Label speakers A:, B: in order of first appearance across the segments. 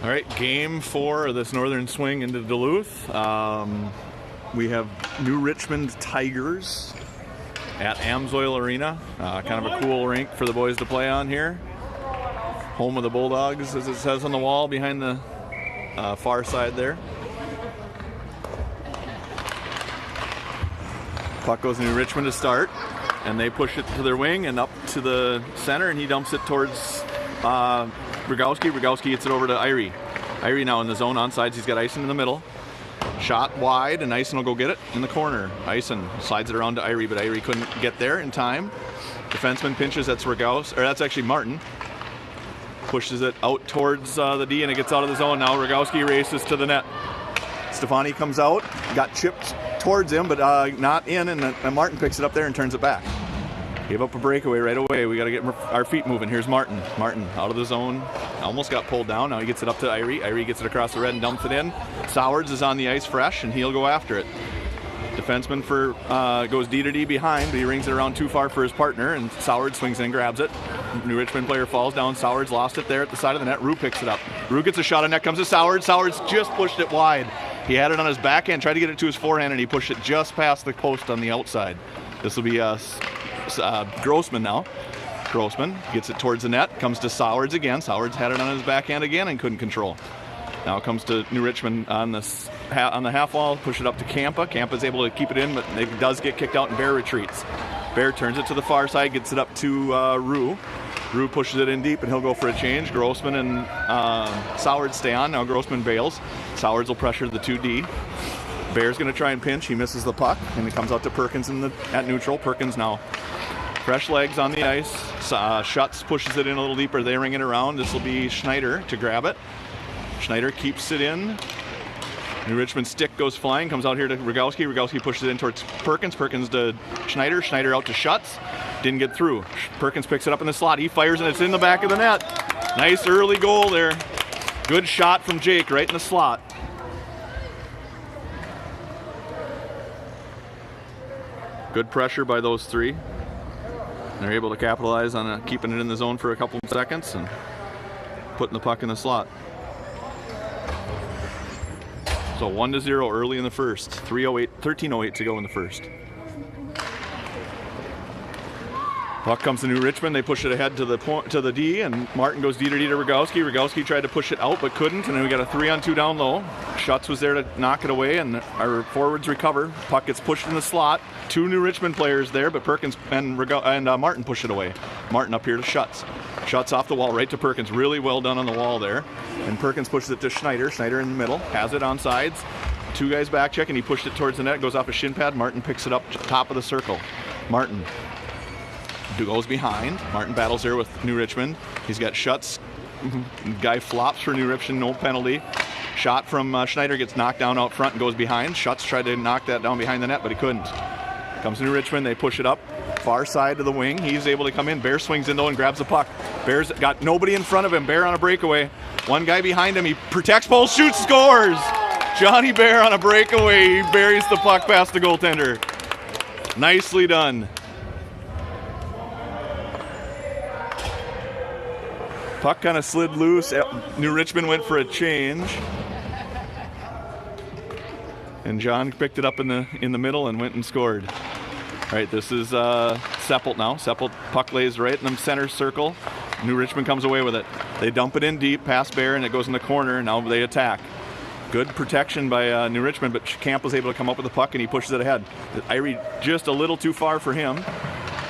A: All right, game 4 of this northern swing into Duluth. We have New Richmond Tigers at Amsoil Arena. Kind of a cool rink for the boys to play on here. home of the Bulldogs, as it says on the wall behind the far side there. Puck goes to New Richmond to start, and they push it to their wing and up to the center, and he dumps it towards Rogowski. Rogowski gets it over to Irie. Irie now in the zone on sides. He's got Ison in the middle. Shot wide, and Ison will go get it in the corner. Ison slides it around to Irie, but Irie couldn't get there in time. Defenseman pinches. That's Rogowski, or that's actually Martin. Pushes it out towards the D, and it gets out of the zone. Now Rogowski races to the net. Stefani comes out, got chipped towards him, but not in, and Martin picks it up there and turns it back. Gave up a breakaway right away. We got to get our feet moving. Here's Martin. Martin out of the zone. Almost got pulled down. Now he gets it up to Irie. Irie gets it across the red and dumps it in. Sowards is on the ice fresh, and he'll go after it. Defenseman goes D to D behind, but he rings it around too far for his partner, and Sowards swings in and grabs it. New Richmond player falls down. Sowards lost it there at the side of the net. Rue picks it up. Rue gets a shot on net. Comes to Sowards. Sowards just pushed it wide. He had it on his backhand, tried to get it to his forehand, and he pushed it just past the post on the outside. This will be Grossman now. Grossman gets it towards the net. Comes to Sowards again. Sowards had it on his backhand again and couldn't control. Now it comes to New Richmond on the half wall. Push it up to Campa. Campa's able to keep it in, but it does get kicked out, and Bear retreats. Bear turns it to the far side, gets it up to Rue. Rue pushes it in deep, and he'll go for a change. Grossman and Sowards stay on. Now Grossman bails. Sowards will pressure the 2D. Bear's going to try and pinch. He misses the puck, and it comes out to Perkins at neutral. Perkins now fresh legs on the ice. Schutz pushes it in a little deeper. They ring it around. This will be Schneider to grab it. Schneider keeps it in. New Richmond stick goes flying, comes out here to Rogowski. Rogowski pushes it in towards Perkins. Perkins to Schneider. Schneider out to Schutz. Didn't get through. Perkins picks it up in the slot. He fires, and it's in the back of the net. Nice early goal there. Good shot from Jake right in the slot. Good pressure by those three. They're able to capitalize on keeping it in the zone for a couple of seconds and putting the puck in the slot. So 1-0 early in the first. 13:08 to go in the first. Puck comes to New Richmond. They push it ahead to the D, and Martin goes D to D to Rogowski. Rogowski tried to push it out but couldn't, and then we got a 3-on-2 down low. Schutz was there to knock it away, and our forwards recover. Puck gets pushed in the slot. Two New Richmond players there, but Perkins and Martin push it away. Martin up here to Schutz. Schutz off the wall right to Perkins. Really well done on the wall there. And Perkins pushes it to Schneider. Schneider in the middle. Has it on sides. Two guys back check, and he pushed it towards the net. Goes off a shin pad. Martin picks it up top of the circle. Martin goes behind. Martin battles there with New Richmond. He's got Schutz. Guy flops for New Richmond. No penalty. Shot from Schneider gets knocked down out front and goes behind. Schutz tried to knock that down behind the net, but he couldn't. Comes to New Richmond. They push it up. Far side of the wing. He's able to come in. Bear swings in though and grabs the puck. Bear's got nobody in front of him. Bear on a breakaway. One guy behind him. He protects, pulls, shoots, scores! Johnny Bear on a breakaway. He buries the puck past the goaltender. Nicely done. Puck kind of slid loose. New Richmond went for a change. And John picked it up in the middle and went and scored. All right, this is Seppelt now. Seppelt puck lays right in the center circle. New Richmond comes away with it. They dump it in deep, past Bear, and it goes in the corner. Now they attack. Good protection by New Richmond, but Camp was able to come up with the puck, and he pushes it ahead. Irie just a little too far for him.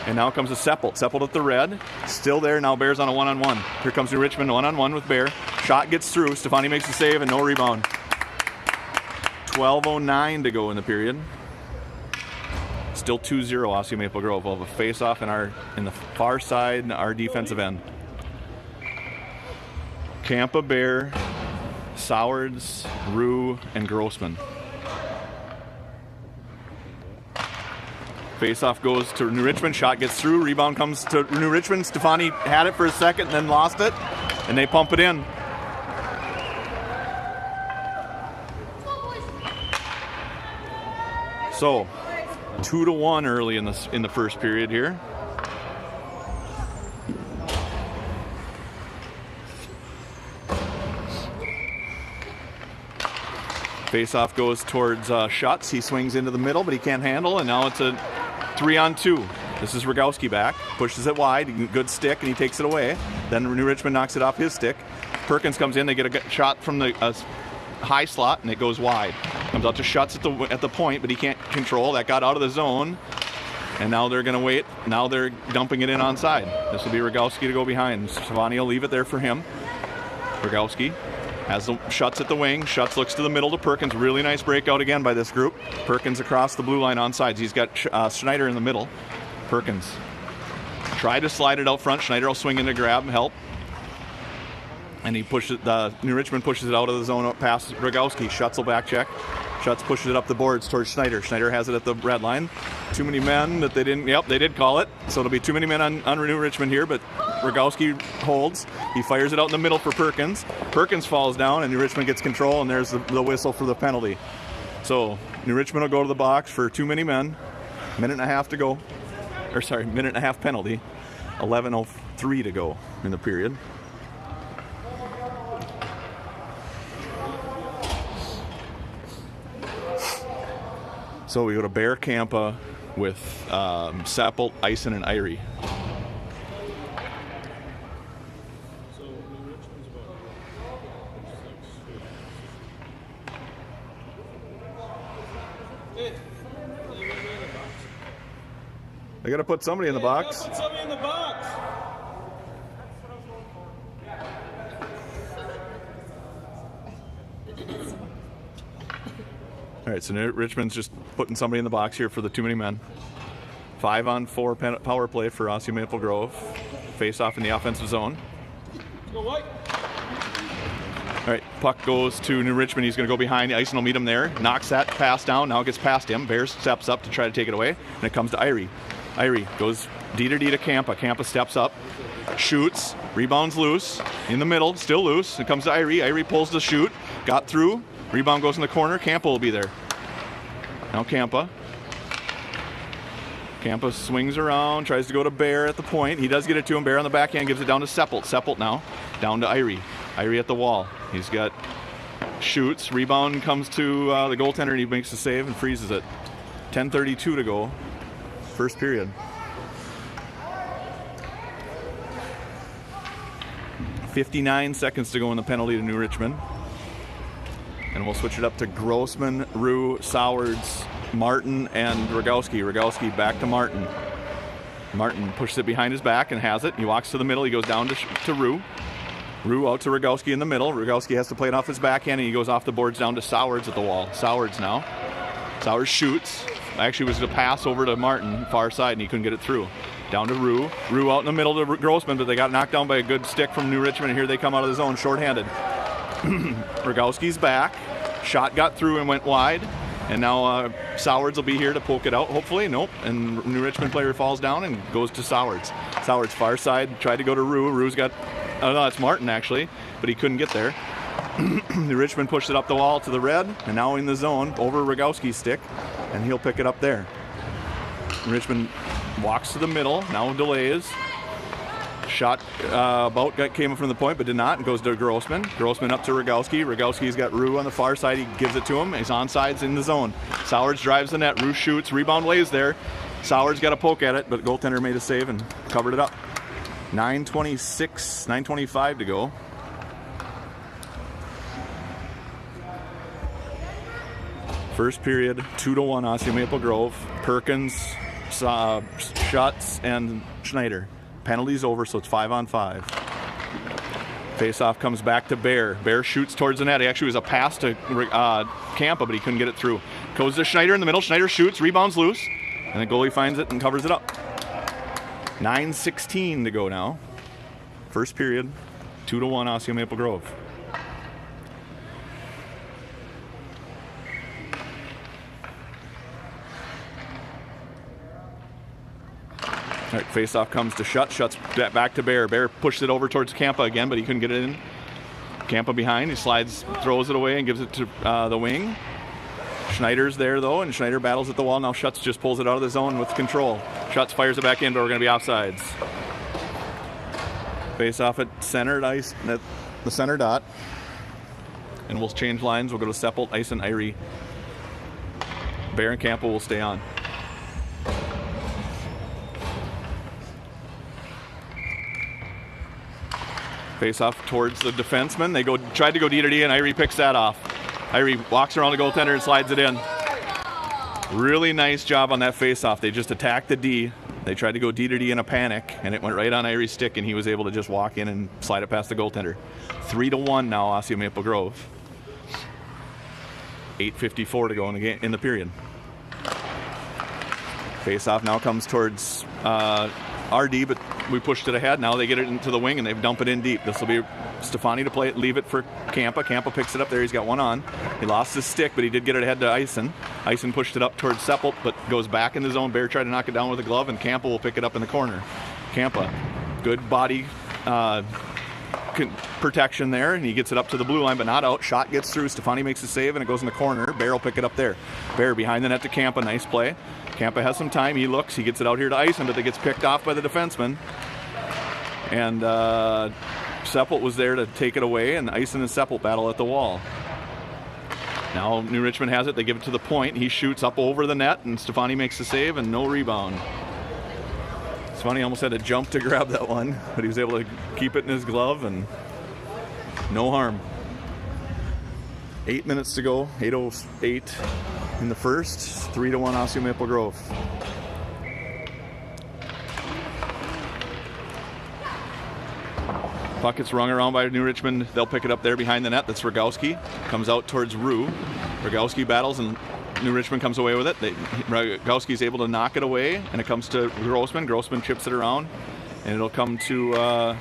A: And now comes a Seppelt. Seppelt at the red. Still there. Now Bear's on a one-on-one. Here comes New Richmond, one-on-one with Bear. Shot gets through. Stefani makes the save and no rebound. 12:09 to go in the period. Still 2-0 Osseo Maple Grove. We'll have a face-off in the far side in our defensive end. Campa, Bear, Sowards, Rue, and Grossman. Face-off goes to New Richmond. Shot gets through. Rebound comes to New Richmond. Stefani had it for a second and then lost it. And they pump it in. So, 2-1 early in the first period here. Face-off goes towards Schutz. He swings into the middle, but he can't handle, and now it's a 3-on-2. This is Rogowski back, pushes it wide, good stick, and he takes it away. Then New Richmond knocks it off his stick. Perkins comes in, they get a shot from the high slot, and it goes wide. Comes out to Schutz at the point, but he can't control. That got out of the zone, and now they're going to wait. Now they're dumping it in onside. This will be Rogowski to go behind. Savani will leave it there for him. Rogowski has the Schutz at the wing. Schutz looks to the middle to Perkins. Really nice breakout again by this group. Perkins across the blue line onside. He's got Schneider in the middle. Perkins tried to slide it out front. Schneider will swing in to grab and help. And he pushes it, New Richmond pushes it out of the zone up past Rogowski. Schutz will back check. Schutz pushes it up the boards towards Schneider. Schneider has it at the red line. Too many men that they didn't, yep, they did call it. So it'll be too many men on New Richmond here, but Rogowski holds. He fires it out in the middle for Perkins. Perkins falls down and New Richmond gets control, and there's the whistle for the penalty. So New Richmond will go to the box for too many men. Minute and a half to go. Or sorry, minute and a half penalty. 11:03 to go in the period. So we go to Bear Campa with Sappelt, Eisen, and Irie. They got to put somebody in the box.
B: Put somebody in the box.
A: All right, so Richmond's just putting somebody in the box here for the too many men. 5-on-4 power play for Osseo Maple Grove. Face off in the offensive zone.
B: Go white.
A: All right, puck goes to New Richmond. He's going to go behind. Eisen will meet him there. Knocks that pass down. Now gets past him. Bears steps up to try to take it away. And it comes to Irie. Irie goes D to Campa. Campa steps up. Shoots. Rebounds loose. In the middle. Still loose. It comes to Irie. Irie pulls the shoot. Got through. Rebound goes in the corner. Campa will be there. Now Campa. Campa swings around, tries to go to Bear at the point. He does get it to him. Bear on the backhand gives it down to Seppelt. Seppelt now down to Irie. Irie at the wall. He's got shoots. Rebound comes to the goaltender, and he makes the save and freezes it. 10:32 to go. First period. .59 seconds to go in the penalty to New Richmond. And we'll switch it up to Grossman, Rue, Sowards, Martin, and Rogowski. Rogowski back to Martin. Martin pushes it behind his back and has it. He walks to the middle. He goes down to Rue. Rue out to Rogowski in the middle. Rogowski has to play it off his backhand, and he goes off the boards down to Sowards at the wall. Sowards now. Sowards shoots. Actually, it was a pass over to Martin, far side, and he couldn't get it through. Down to Rue. Rue out in the middle to Grossman, but they got knocked down by a good stick from New Richmond, and here they come out of the zone shorthanded. Rogowski's back. Shot got through and went wide. And now Sowards will be here to poke it out, hopefully. Nope. And New Richmond player falls down and goes to Sowards. Sowards far side, tried to go to Rue. Rue's got, oh no, that's Martin actually, but he couldn't get there. New Richmond pushed it up the wall to the red, and now in the zone over Rogowski's stick, and he'll pick it up there. Richmond walks to the middle, now delays. Shot came from the point but did not, and goes to Grossman. Grossman up to Rogowski. Rogowski's got Rue on the far side. He gives it to him. He's onside in the zone. Sowards drives the net. Rue shoots. Rebound lays there. Sowards got a poke at it, but goaltender made a save and covered it up. 9:25 to go. First period, 2-1 Osseo Maple Grove. Perkins, Schutz, and Schneider. Penalty's over, so it's 5-on-5. Face-off comes back to Bear. Bear shoots towards the net. It actually was a pass to Campa, but he couldn't get it through. Goes to Schneider in the middle. Schneider shoots, rebounds loose, and the goalie finds it and covers it up. 9:16 to go now. First period, 2-1 Osseo Maple Grove. All right, face-off comes to Schutz. Schutz back to Bear. Bear pushed it over towards Campa again, but he couldn't get it in. Campa behind. He slides, throws it away, and gives it to the wing. Schneider's there, though, and Schneider battles at the wall. Now Schutz just pulls it out of the zone with control. Schutz fires it back in, but we're going to be offsides. Face-off at center ice, at the center dot. And we'll change lines. We'll go to Seppelt, Eisen, Irie. Bear and Campa will stay on. Face off towards the defenseman. They tried to go D to D, and Irie picks that off. Irie walks around the goaltender and slides it in. Really nice job on that face off. They just attacked the D. They tried to go D to D in a panic, and it went right on Irie's stick, and he was able to just walk in and slide it past the goaltender. 3-1 now, Osseo Maple Grove. 8:54 to go in the period. Face-off now comes towards RD, but we pushed it ahead. Now they get it into the wing, and they dump it in deep. This will be Stefani to play it, leave it for Campa. Campa picks it up there. He's got one on. He lost his stick, but he did get it ahead to Eisen. Eisen pushed it up towards Seppelt, but goes back in the zone. Bear tried to knock it down with a glove, and Campa will pick it up in the corner. Campa, good body protection there, and he gets it up to the blue line, but not out. Shot gets through. Stefani makes a save, and it goes in the corner. Bear will pick it up there. Bear behind the net to Campa. Nice play. Campa has some time. He looks. He gets it out here to Eisen, but it gets picked off by the defenseman. And Seppelt was there to take it away, and Eisen and Seppelt battle at the wall. Now New Richmond has it. They give it to the point. He shoots up over the net, and Stefani makes the save, and no rebound. Stefani almost had to jump to grab that one, but he was able to keep it in his glove, and no harm. 8 minutes to go, 8:08 in the first, 3-1 Osseo Maple Grove. Puck gets rung around by New Richmond. They'll pick it up there behind the net. That's Rogowski. Comes out towards Rue. Rogowski battles, and New Richmond comes away with it. Rogowski's able to knock it away, and it comes to Grossman. Grossman chips it around, and it'll come to,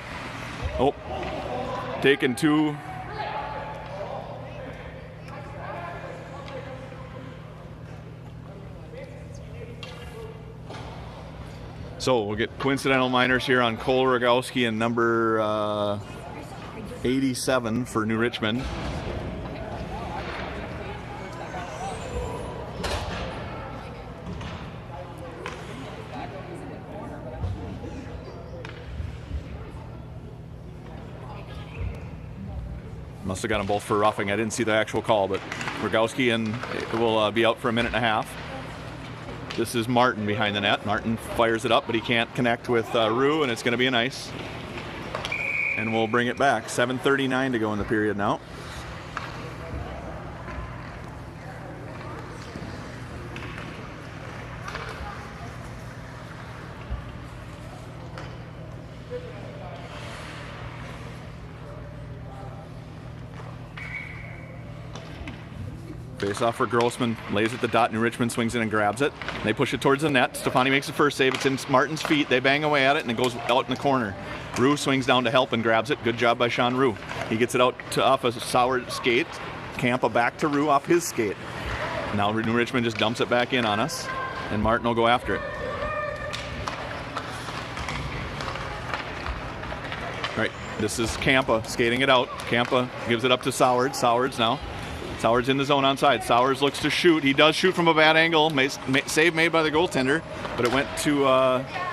A: taken two. So we'll get coincidental minors here on Cole Rogowski and number 87 for New Richmond. Must have got them both for roughing. I didn't see the actual call, but Rogowski and will be out for a minute and a half. This is Martin behind the net. Martin fires it up, but he can't connect with Rue, and it's going to be an ice. And we'll bring it back. 7:39 to go in the period now. Face off for Grossman, lays at the dot. New Richmond swings in and grabs it. They push it towards the net. Stefani makes the first save. It's in Martin's feet. They bang away at it, and it goes out in the corner. Rue swings down to help and grabs it. Good job by Sean Rue. He gets it out to off a sour skate. Campa back to Rue off his skate. Now New Richmond just dumps it back in on us, and Martin will go after it. All right, this is Campa skating it out. Campa gives it up to Sowards. Sowards now. Sowards in the zone onside. Sowards looks to shoot. He does shoot from a bad angle. Save made by the goaltender, but it went to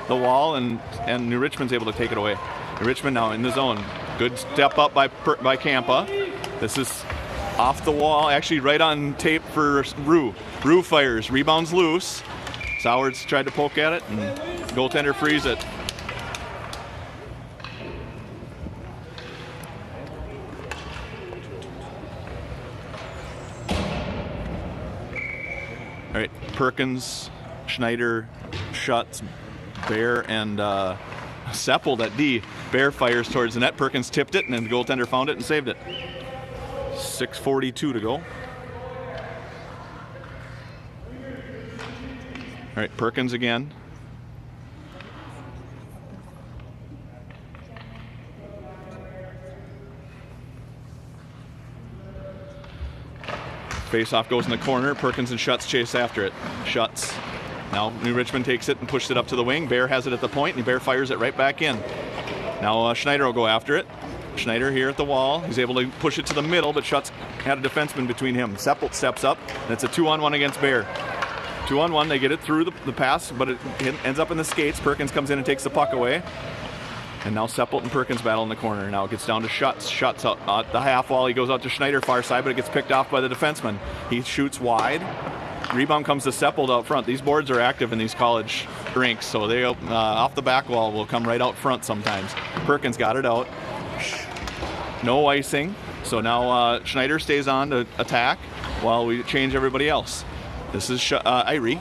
A: the wall, and New Richmond's able to take it away. New Richmond now in the zone. Good step up by Campa. This is off the wall, actually right on tape for Rue. Rue fires. Rebounds loose. Sowards tried to poke at it, and goaltender frees it. All right, Perkins, Schneider, Schutz, Bear, and Seppelt at D. Bear fires towards the net. Perkins tipped it, and then the goaltender found it and saved it. 6:42 to go. All right, Perkins again. Face-off goes in the corner. Perkins and Schutz chase after it. Schutz. Now New Richmond takes it and pushes it up to the wing. Bear has it at the point, and Bear fires it right back in. Now Schneider will go after it. Schneider here at the wall. He's able to push it to the middle, but Schutz had a defenseman between him. Seppelt steps up, and it's a 2-on-1 against Bear. 2-on-1, they get it through the pass, but it ends up in the skates. Perkins comes in and takes the puck away. And now Seppelt and Perkins battle in the corner. Now it gets down to Schutz. Schutz at the half wall. He goes out to Schneider far side, but it gets picked off by the defenseman. He shoots wide. Rebound comes to Seppelt out front. These boards are active in these college rinks, so they off the back wall will come right out front sometimes. Perkins got it out. No icing. So now Schneider stays on to attack while we change everybody else. This is Irie.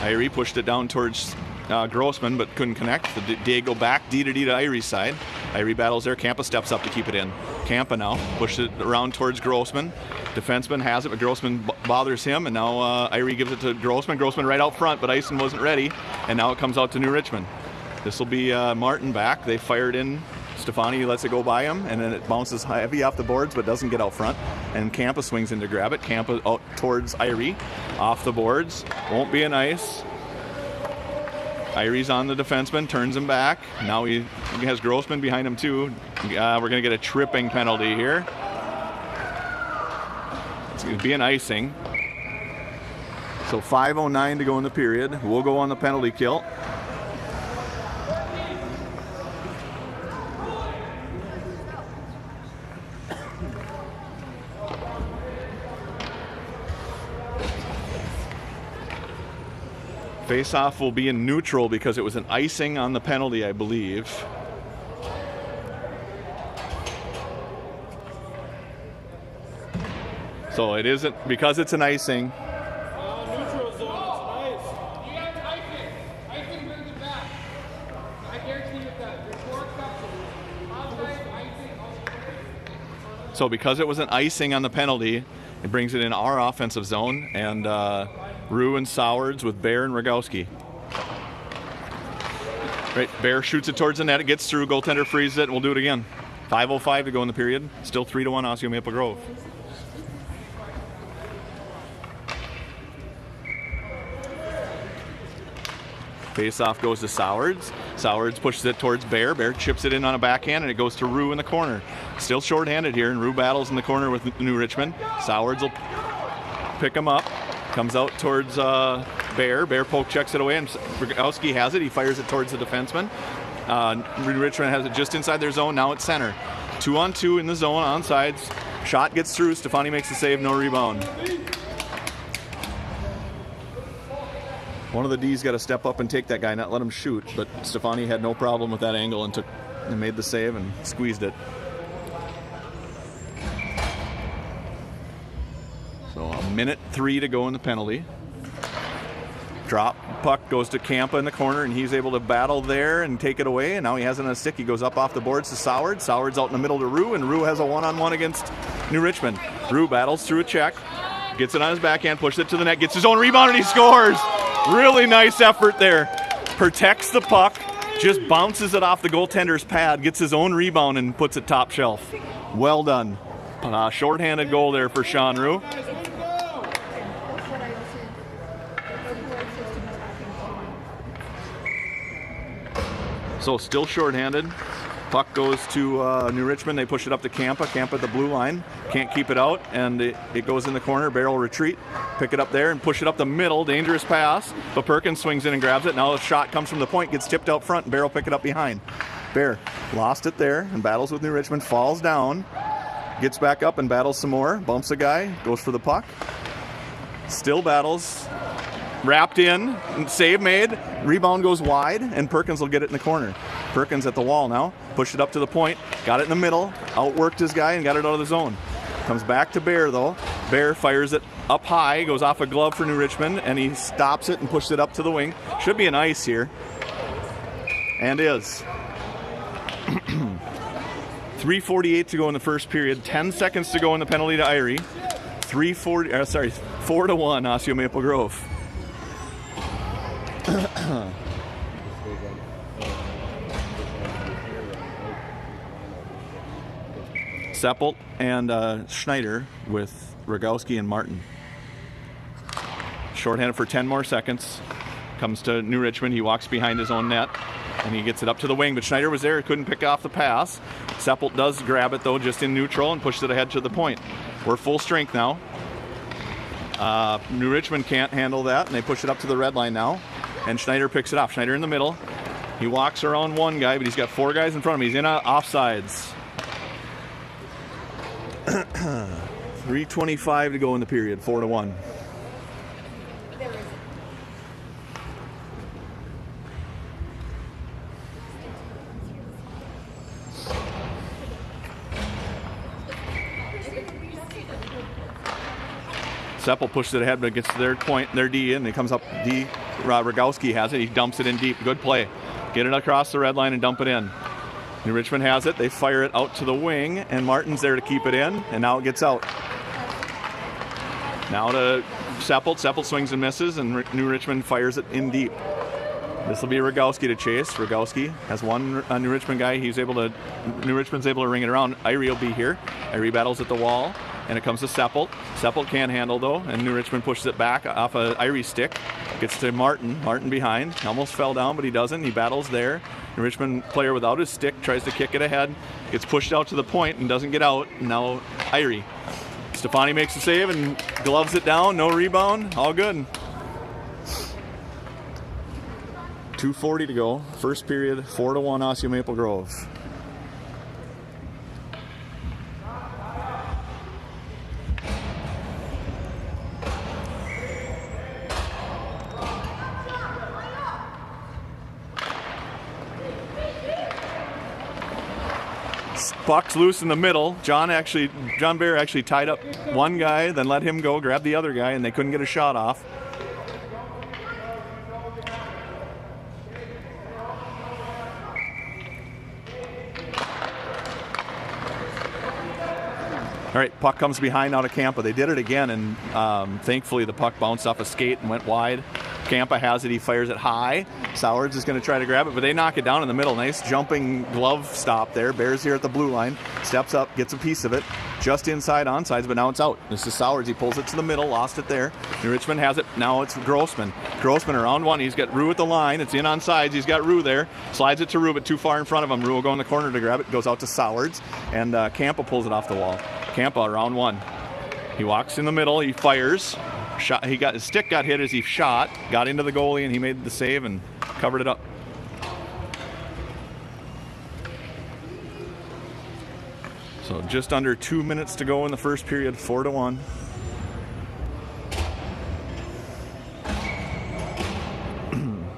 A: Irie pushed it down towards Grossman, but couldn't connect. The day go back, D to Irie's side. Irie battles there. Campa steps up to keep it in. Campa now pushed it around towards Grossman. Defenseman has it, but Grossman bothers him, and now Irie gives it to Grossman. Grossman right out front, but Ison wasn't ready, and now it comes out to New Richmond. This will be Martin back. They fired in. Stefani lets it go by him, and then it bounces heavy off the boards, but doesn't get out front. And Campa swings in to grab it. Campa out towards Irie, off the boards. Won't be an ice. Irie's on the defenseman, turns him back. Now he has Grossman behind him too. We're going to get a tripping penalty here. It's going to be an icing. So 5:09 to go in the period. We'll go on the penalty kill. Face-off will be in neutral because it was an icing on the penalty, I believe. So it isn't, because it's an icing.
B: Neutral zone, it's nice.
C: You have icing. Icing brings it back. I guarantee you that. There's 4 exceptions. Outside, icing,
A: So because it was an icing on the penalty, it brings it in our offensive zone, and Rue and Sowards with Bear and Rogowski. Right, Bear shoots it towards the net. It gets through. Goaltender freezes it, and we'll do it again. 5:05 to go in the period. Still 3-1 Osseo Maple Grove. Face-off goes to Sowards. Sowards pushes it towards Bear. Bear chips it in on a backhand, and it goes to Rue in the corner. Still shorthanded here, and Rue battles in the corner with New Richmond. Sowards will pick him up. Comes out towards Bear. Bear poke checks it away, and Rogowski has it. He fires it towards the defenseman. New Richmond has it just inside their zone. Now it's center. 2-on-2 in the zone, on sides. Shot gets through. Stefani makes the save, no rebound. One of the D's got to step up and take that guy, not let him shoot. But Stefani had no problem with that angle and made the save and squeezed it. So 1:03 to go in the penalty. Drop puck goes to Campa in the corner, and he's able to battle there and take it away. And now he has it on a stick. He goes up off the boards to Sowards. Sowards out in the middle to Rue, and Rue has a one-on-one against New Richmond. Rue battles through a check, gets it on his backhand, pushes it to the net, gets his own rebound, and he scores. Really nice effort there. Protects the puck, just bounces it off the goaltender's pad, gets his own rebound, and puts it top shelf. Well done. Shorthanded goal there for Sean Rue. So still shorthanded. Puck goes to New Richmond. They push it up to Campa. Campa at the blue line. Can't keep it out, and it goes in the corner. Barrel retreat. Pick it up there and push it up the middle. Dangerous pass. But Perkins swings in and grabs it. Now the shot comes from the point, gets tipped out front, and Barrel pick it up behind. Bear lost it there and battles with New Richmond. Falls down. Gets back up and battles some more. Bumps a guy. Goes for the puck. Still battles. Wrapped in, save made, rebound goes wide, and Perkins will get it in the corner. Perkins at the wall now, pushed it up to the point, got it in the middle, outworked his guy and got it out of the zone. Comes back to Bear though. Bear fires it up high, goes off a glove for New Richmond, and he stops it and pushes it up to the wing. Should be an ice here. And is. 3:48 to go in the first period, 10 seconds to go in the penalty to Irie. 4-1 Osseo Maple Grove. Seppelt and Schneider with Rogowski and Martin. Shorthanded for 10 more seconds. Comes to New Richmond. He walks behind his own net and he gets it up to the wing, but Schneider was there, couldn't pick off the pass. Seppelt does grab it though, just in neutral, and pushes it ahead to the point. We're full strength now. New Richmond can't handle that, and they push it up to the red line now. And Schneider picks it off. Schneider in the middle. He walks around one guy, but he's got 4 guys in front of him. He's in offsides. 3:25 to go in the period. 4-1. Seppel pushes it ahead, but it gets to their point, their D, and it comes up D. Rogowski has it. He dumps it in deep. Good play. Get it across the red line and dump it in. New Richmond has it. They fire it out to the wing, and Martin's there to keep it in, and now it gets out. Now to Seppel. Seppel swings and misses, and New Richmond fires it in deep. This will be Rogowski to chase. Rogowski has one New Richmond guy. New Richmond's able to ring it around. Irie will be here. Irie battles at the wall, and it comes to Seppel. Seppel can't handle though, and New Richmond pushes it back off a Irie's stick. Gets to Martin. Martin behind. Almost fell down, but he doesn't. He battles there. New Richmond player without his stick tries to kick it ahead. Gets pushed out to the point and doesn't get out. And now Irie. Stefani makes the save and gloves it down. No rebound. All good. 2:40 to go. First period, 4-1 Osseo Maple Grove. Puck's loose in the middle. John Bear actually tied up one guy, then let him go, grabbed the other guy, and they couldn't get a shot off. All right, puck comes behind out of Campa. They did it again, and thankfully the puck bounced off a skate and went wide. Campa has it. He fires it high. Sowards is going to try to grab it, but they knock it down in the middle. Nice jumping glove stop there. Bears here at the blue line. Steps up, gets a piece of it. Just inside onsides, but now it's out. This is Sowards. He pulls it to the middle, lost it there. New Richmond has it. Now it's Grossman. Grossman around one. He's got Rue at the line. It's in onsides. He's got Rue there. Slides it to Rue, but too far in front of him. Rue will go in the corner to grab it. Goes out to Sowards, and Campa pulls it off the wall. Campa around one. He walks in the middle. He fires. Shot. His stick got hit as he shot. Got into the goalie, and he made the save and covered it up. So just under 2 minutes to go in the first period, 4-1.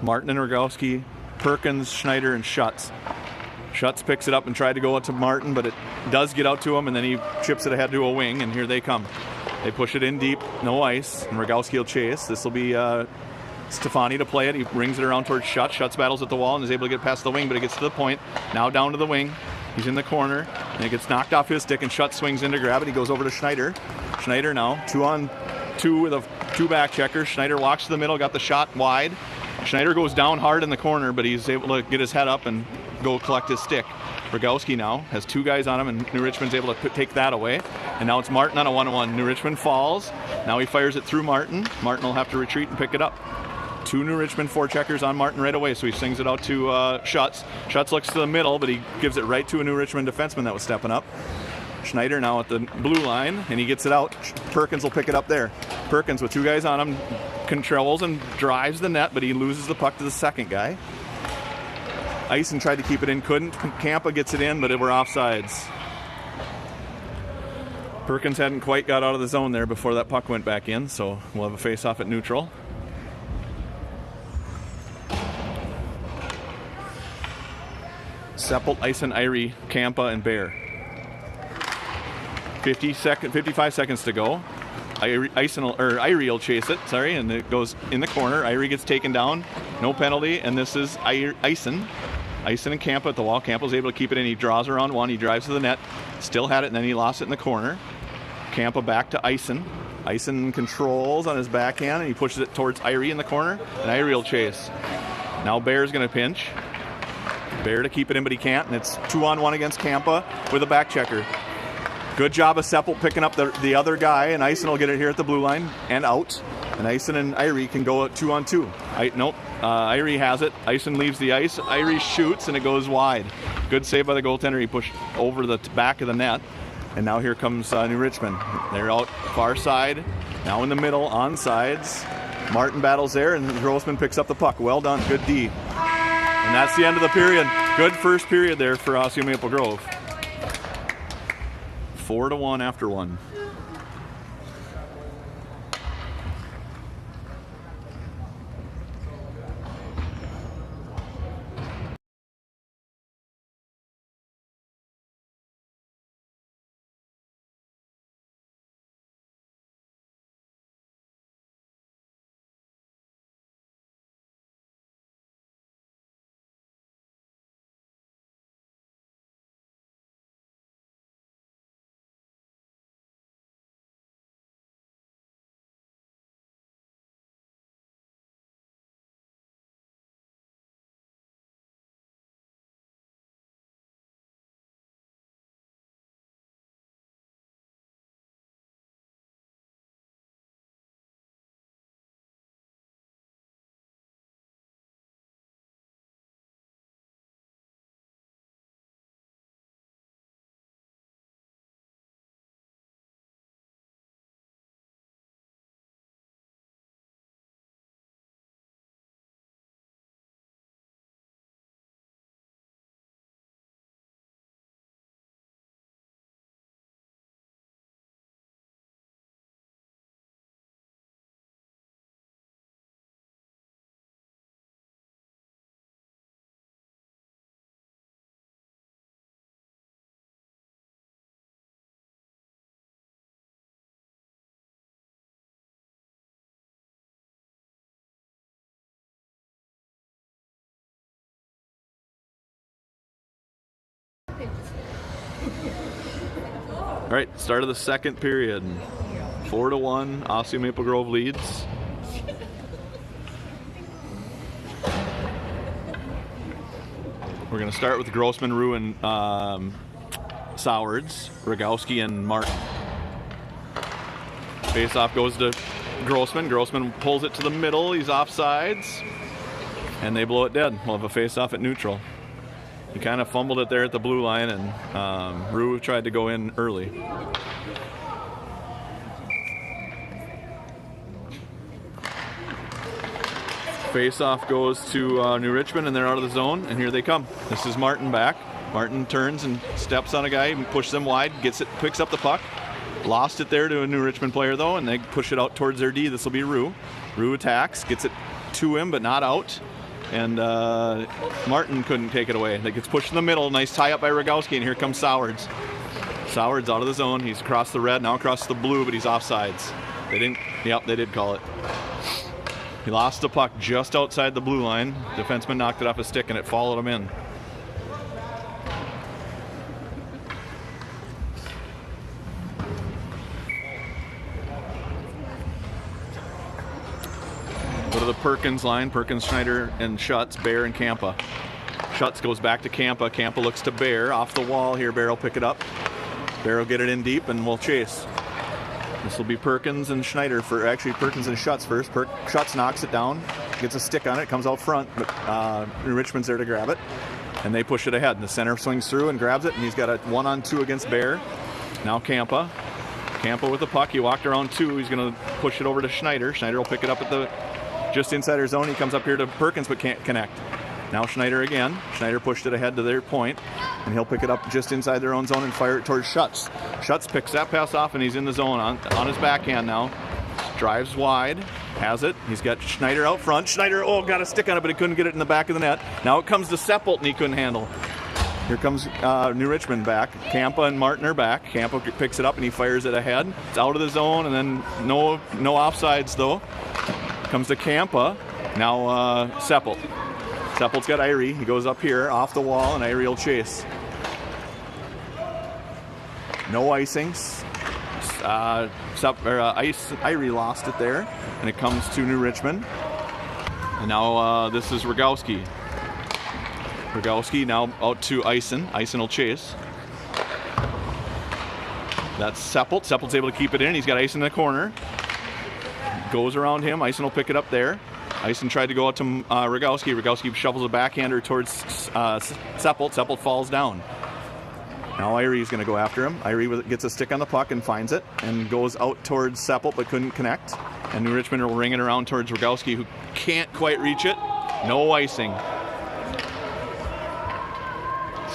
A: Martin and Rogowski, Perkins, Schneider, and Schutz. Schutz picks it up and tried to go out to Martin, but it does get out to him, and then he chips it ahead to a wing, and here they come. They push it in deep, no ice, and Rogowski will chase. This will be Stefani to play it. He rings it around towards Schutz. Schutz battles at the wall and is able to get past the wing, but it gets to the point. Now down to the wing. He's in the corner, and it gets knocked off his stick, and Schutz swings in to grab it. He goes over to Schneider. Schneider now, 2-on-2 with a two back checker. Schneider walks to the middle, got the shot wide. Schneider goes down hard in the corner, but he's able to get his head up and go collect his stick. Rogowski now has two guys on him, and New Richmond's able to take that away. And now it's Martin on a 1-on-1. New Richmond falls. Now he fires it through Martin. Martin will have to retreat and pick it up. Two New Richmond forecheckers on Martin right away, so he sings it out to Schutz. Schutz looks to the middle, but he gives it right to a New Richmond defenseman that was stepping up. Schneider now at the blue line, and he gets it out. Perkins will pick it up there. Perkins with two guys on him controls and drives the net, but he loses the puck to the second guy. Eisen tried to keep it in, couldn't. Campa gets it in, but it were offsides. Perkins hadn't quite got out of the zone there before that puck went back in, so we'll have a face-off at neutral. Seppelt, Eisen, Irie, Campa, and Bear. 55 seconds to go. Irie will chase it, and it goes in the corner. Irie gets taken down, no penalty, and this is Eisen. Eisen and Campa at the wall. Campa's able to keep it in. He draws around one. He drives to the net. Still had it, and then he lost it in the corner. Campa back to Eisen. Eisen controls on his backhand, and he pushes it towards Irie in the corner, and Irie will chase. Now Bear's going to pinch. Bear to keep it in, but he can't, and it's 2-on-1 against Campa with a back checker. Good job of Seppel picking up the other guy, and Eisen will get it here at the blue line and out. And Eisen and Irie can go at 2-on-2. Irie has it. Eisen leaves the ice. Irie shoots, and it goes wide. Good save by the goaltender. He pushed over the back of the net. And now here comes New Richmond. They're out far side. Now in the middle, on sides. Martin battles there, and Grossman picks up the puck. Well done. Good D. And that's the end of the period. Good first period there for Osseo Maple Grove. 4-1 after one. All right, start of the second period. 4-1, Osseo Maple Grove leads. We're going to start with Grossman, Rue, and Sowards, Rogowski, and Martin. Face-off goes to Grossman. Grossman pulls it to the middle. He's offsides, and they blow it dead. We'll have a face-off at neutral. He kind of fumbled it there at the blue line, and Rue tried to go in early. Face-off goes to New Richmond, and they're out of the zone, and here they come. This is Martin back. Martin turns and steps on a guy and pushes them wide, gets it, picks up the puck. Lost it there to a New Richmond player, though, and they push it out towards their D. This will be Rue. Rue attacks, gets it to him, but not out. And Martin couldn't take it away. It gets pushed in the middle. Nice tie-up by Rogowski, and here comes Sowards. Sowards out of the zone. He's across the red, now across the blue, but he's offsides. They did call it. He lost the puck just outside the blue line. Defenseman knocked it off his stick, and it followed him in. Go to the Perkins line. Perkins, Schneider, and Schutz, Bear, and Kampa. Schutz goes back to Kampa. Kampa looks to Bear. Off the wall here. Bear will pick it up. Bear will get it in deep, and we'll chase. This will be Perkins and Schneider for actually Perkins and Schutz first. Schutz knocks it down, gets a stick on it, comes out front, but New Richmond's there to grab it, and they push it ahead. And the center swings through and grabs it, and he's got a 1-on-2 against Bear. Now Kampa. Kampa with the puck. He walked around 2. He's going to push it over to Schneider. Schneider will pick it up at the just inside our zone. He comes up here to Perkins, but can't connect. Now Schneider again. Schneider pushed it ahead to their point, and he'll pick it up just inside their own zone and fire it towards Schutz. Schutz picks that pass off, and he's in the zone on his backhand now. Drives wide, has it. He's got Schneider out front. Schneider, got a stick on it, but he couldn't get it in the back of the net. Now it comes to Seppelt, and he couldn't handle. Here comes New Richmond back. Kampa and Martin are back. Kampa picks it up, and he fires it ahead. It's out of the zone, and then no offsides, though. Comes to Kampa. Now Seppelt. Seppelt's got Irie. He goes up here, off the wall, and Irie will chase. No icings. Irie lost it there, and it comes to New Richmond. And now this is Rogowski. Rogowski now out to Eisen. Eisen will chase. That's Seppelt. Seppelt's able to keep it in. He's got Eisen in the corner. Goes around him. Eisen will pick it up there. Eisen tried to go out to Rogowski. Rogowski shovels a backhander towards Seppelt. Seppelt falls down. Now Irie's going to go after him. Irie gets a stick on the puck and finds it and goes out towards Seppelt but couldn't connect. And New Richmond will ring it around towards Rogowski, who can't quite reach it. No icing.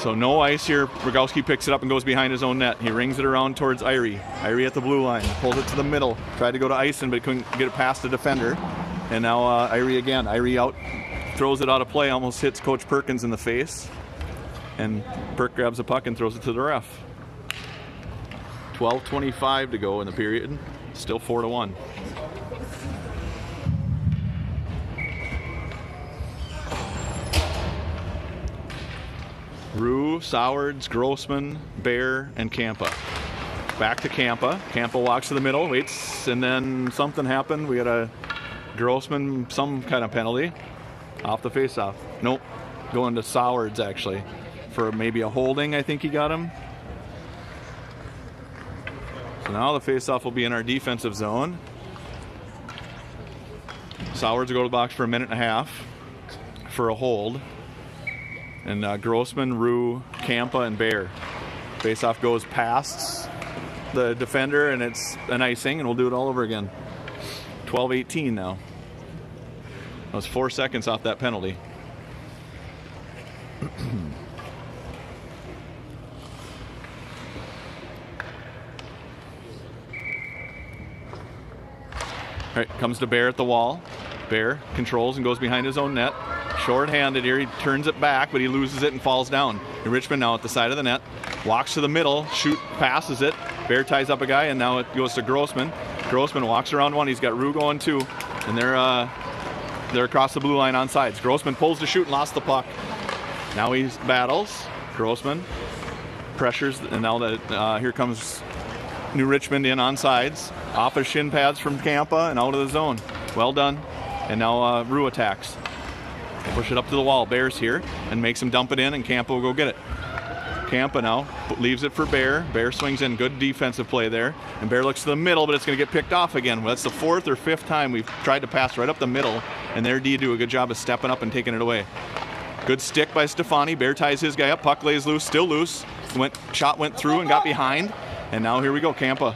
A: So no ice here. Rogowski picks it up and goes behind his own net. He rings it around towards Irie. Irie at the blue line. Pulls it to the middle. Tried to go to Eisen but couldn't get it past the defender. And now Irie again. Irie out, throws it out of play, almost hits Coach Perkins in the face. And Perk grabs the puck and throws it to the ref. 12:25 to go in the period. Still 4-1. Rue, Sowards, Grossman, Bear, and Kampa. Back to Kampa. Kampa walks to the middle, waits, and then something happened. We got a Grossman, some kind of penalty off the face-off. Nope, going to Sowards actually for maybe a holding. I think he got him. So now the face-off will be in our defensive zone. Sowards will go to the box for a minute and a half for a hold. And Grossman, Rue, Kampa, and Bear. Face-off goes past the defender, and it's an icing, and we'll do it all over again. 12:18 now. That was 4 seconds off that penalty. All right, comes to Bear at the wall. Bear controls and goes behind his own net. Shorthanded here, he turns it back, but he loses it and falls down. And Richmond now at the side of the net. Walks to the middle, passes it. Bear ties up a guy, and now it goes to Grossman. Grossman walks around one. He's got Rue going two, and they're across the blue line on sides. Grossman pulls to shoot and lost the puck. Now he battles. Grossman pressures, and now that here comes New Richmond in on sides. Off of shin pads from Campa and out of the zone. Well done. And now Rue attacks. Push it up to the wall. Bear's here and makes him dump it in, and Campa will go get it. Campa now leaves it for Bear. Bear swings in. Good defensive play there. And Bear looks to the middle, but it's going to get picked off again. Well, that's the 4th or 5th time we've tried to pass right up the middle, and there D do a good job of stepping up and taking it away. Good stick by Stefani. Bear ties his guy up. Puck lays loose. Still loose. Shot went through and got behind. And now here we go. Campa.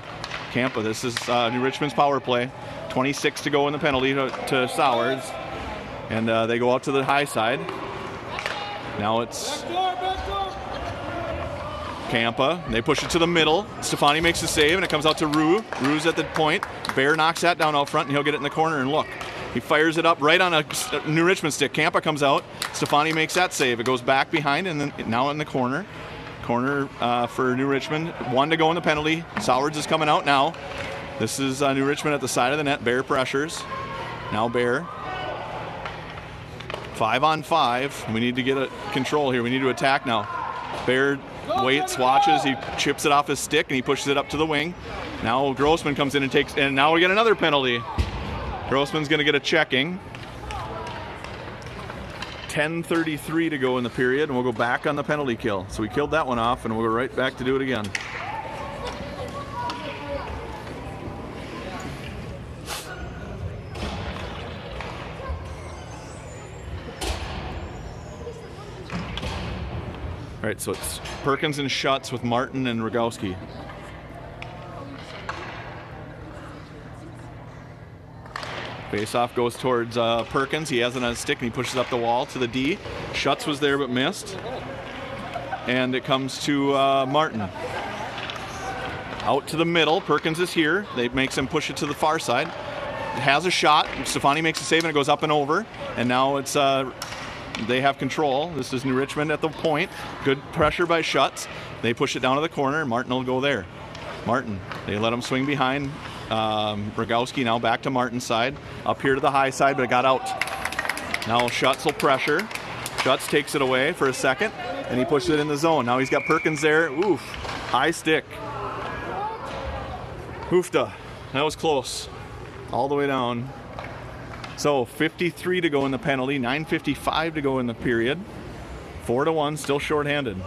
A: This is New Richmond's power play. 26 to go in the penalty to Sowers. And they go out to the high side. Now it's Campa. They push it to the middle. Stefani makes a save, and it comes out to Rue. Rue's at the point. Bear knocks that down out front, and he'll get it in the corner. And look, he fires it up right on a New Richmond stick. Campa comes out. Stefani makes that save. It goes back behind, and then now in the corner. For New Richmond. 1 to go in the penalty. Sowers is coming out now. This is New Richmond at the side of the net. Bear pressures. Now Bear. 5 on 5. We need to get a control here. We need to attack now. Bear waits, watches. He chips it off his stick and he pushes it up to the wing. Now Grossman comes in and takes, and now we get another penalty. Grossman's going to get a checking. 10:33 to go in the period, and we'll go back on the penalty kill. So we killed that one off, and we'll go right back to do it again. All right, so it's Perkins and Schutz with Martin and Rogowski. Face-off goes towards Perkins. He has it on his stick, and he pushes up the wall to the D. Schutz was there but missed. And it comes to Martin. Out to the middle. Perkins is here. They makes him push it to the far side. It has a shot. Stefani makes a save, and it goes up and over. And now it's they have control. This is New Richmond at the point. Good pressure by Schutz. They push it down to the corner. Martin will go there. Martin. They let him swing behind. Rogowski now back to Martin's side. Up here to the high side, but it got out. Now Schutz will pressure. Schutz takes it away for a second, and he pushes it in the zone. Now he's got Perkins there. Oof. High stick. Hoofda. That was close. All the way down. So 53 to go in the penalty. 9:55 to go in the period. 4-1, still shorthanded.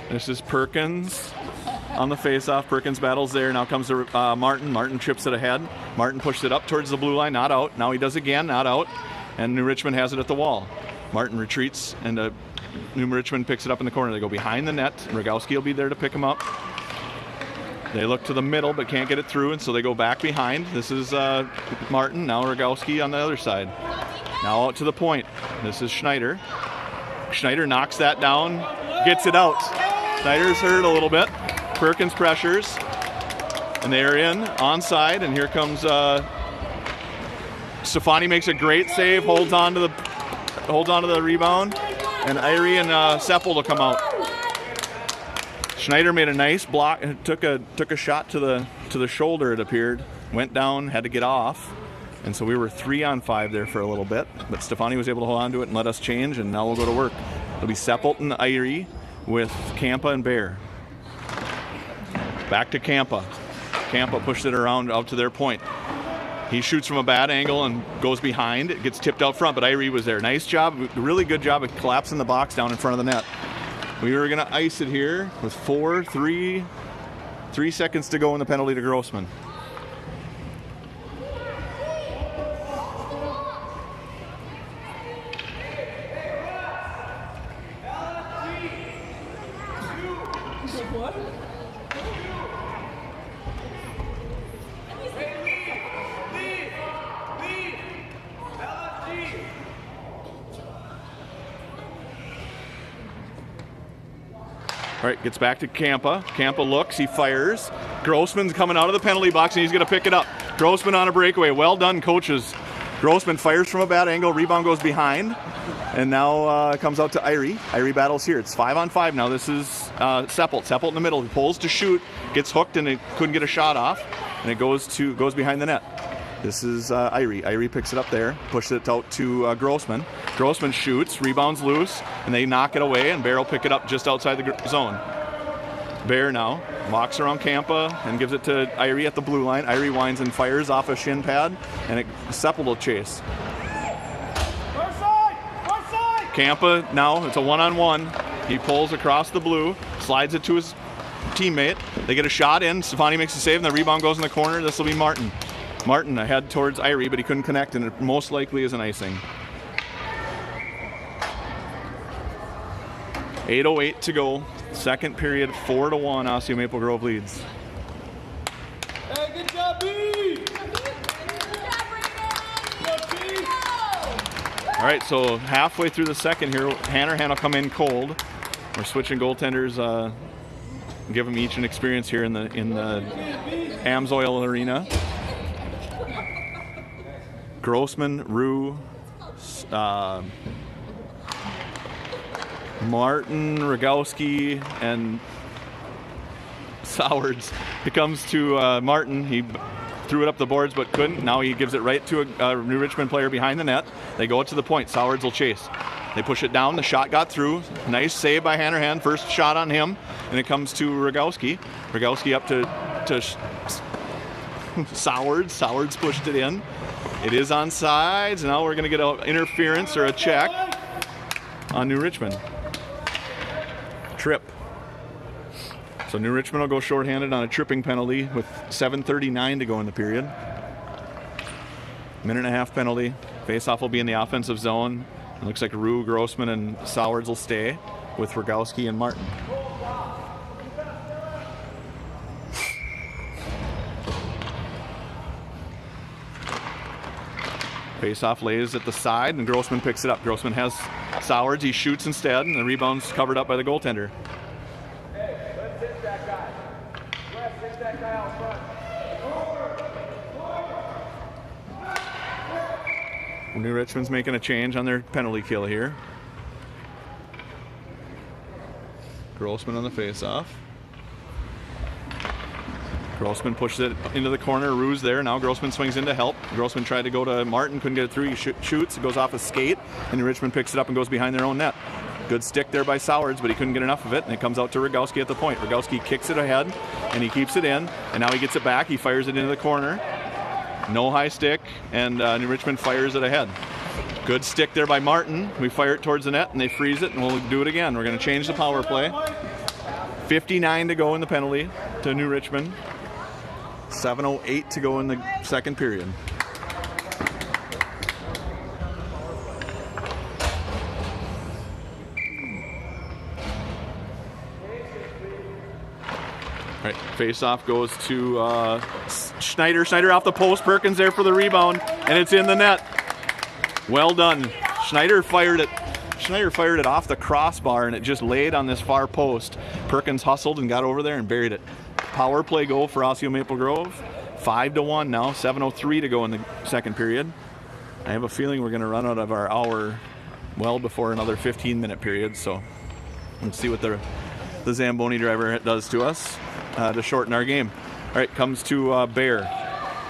A: This is Perkins on the face-off. Perkins battles there. Now comes to Martin. Martin trips it ahead. Martin pushed it up towards the blue line. Not out. Now he does again. Not out. And New Richmond has it at the wall. Martin retreats, and New Richmond picks it up in the corner. They go behind the net. Rogowski will be there to pick him up. They look to the middle but can't get it through, and so they go back behind. This is Martin. Now Rogowski on the other side. Now out to the point. This is Schneider. Schneider knocks that down. Gets it out. Schneider's hurt a little bit. Perkins pressures, and they're in onside. And here comes Stefani makes a great save, holds on to the rebound, and Irie and Seppel to come out. Schneider made a nice block, took a shot to the shoulder. It appeared, went down, had to get off, and so we were 3 on 5 there for a little bit. But Stefani was able to hold on to it and let us change, and now we'll go to work. It'll be Seppelt and Irie with Campa and Bear. Back to Campa. Campa pushed it around out to their point. He shoots from a bad angle and goes behind. It gets tipped out front, but Irie was there. Nice job, really good job of collapsing the box down in front of the net. We were going to ice it here with 3 seconds to go in the penalty to Grossman. All right, gets back to Campa. Campa looks, he fires. Grossman's coming out of the penalty box, and he's going to pick it up. Grossman on a breakaway. Well done, coaches. Grossman fires from a bad angle. Rebound goes behind. And now comes out to Irie. Irie battles here. It's 5 on 5 now. This is Seppelt. Seppelt in the middle. He pulls to shoot, gets hooked, and it couldn't get a shot off. And it goes behind the net. This is Irie. Irie picks it up there, pushes it out to Grossman. Grossman shoots, rebounds loose, and they knock it away, and Bear will pick it up just outside the zone. Bear now walks around Campa and gives it to Irie at the blue line. Irie winds and fires off a shin pad, and Seppel will chase. Campa now, it's a one-on-one. He pulls across the blue, slides it to his teammate. They get a shot in. Stefani makes a save, and the rebound goes in the corner. This will be Martin. Martin ahead towards Irie, but he couldn't connect, and it most likely is an icing. 8:08 to go. Second period, 4-1. Osseo Maple Grove leads.
B: Hey, good job, B!
A: All right, so halfway through the second here, Hanrahan will come in cold. We're switching goaltenders. Give them each an experience here in the Amsoil Arena. Grossman, Rue, Martin, Rogowski, and Sowards. It comes to Martin. He threw it up the boards but couldn't. Now he gives it right to a New Richmond player behind the net. They go to the point. Sowards will chase. They push it down. The shot got through. Nice save by Hanrahan. First shot on him. And it comes to Rogowski. Rogowski up to Sowards. Sowards pushed it in. It is on sides. Now we're going to get an interference or a check on New Richmond. Trip. So New Richmond will go shorthanded on a tripping penalty with 7:39 to go in the period. Minute and a half penalty. Faceoff will be in the offensive zone. It looks like Rue, Grossman, and Sowards will stay with Rogowski and Martin. Faceoff lays at the side, and Grossman picks it up. Grossman has Sowards. He shoots instead, and the rebound's covered up by the goaltender.
B: Hey, let's hit that guy. Let's hit that guy out front.
A: New Richmond's making a change on their penalty kill here. Grossman on the faceoff. Grossman pushes it into the corner. Rue's there. Now Grossman swings in to help. Grossman tried to go to Martin, couldn't get it through. He shoots. It goes off a skate, and New Richmond picks it up and goes behind their own net. Good stick there by Sowards, but he couldn't get enough of it, and it comes out to Rogowski at the point. Rogowski kicks it ahead, and he keeps it in, and now he gets it back. He fires it into the corner. No high stick, and New Richmond fires it ahead. Good stick there by Martin. We fire it towards the net, and they freeze it, and we'll do it again. We're going to change the power play. 59 to go in the penalty to New Richmond. 7:08 to go in the second period. All right, face-off goes to Schneider. Schneider off the post. Perkins there for the rebound, and it's in the net. Well done. Schneider fired it off the crossbar, and it just laid on this far post. Perkins hustled and got over there and buried it. Power play goal for Osseo Maple Grove. 5-1 now. 7:03 to go in the second period. I have a feeling we're going to run out of our hour well before another 15-minute period. So let's see what the Zamboni driver does to us to shorten our game. All right, comes to Bear.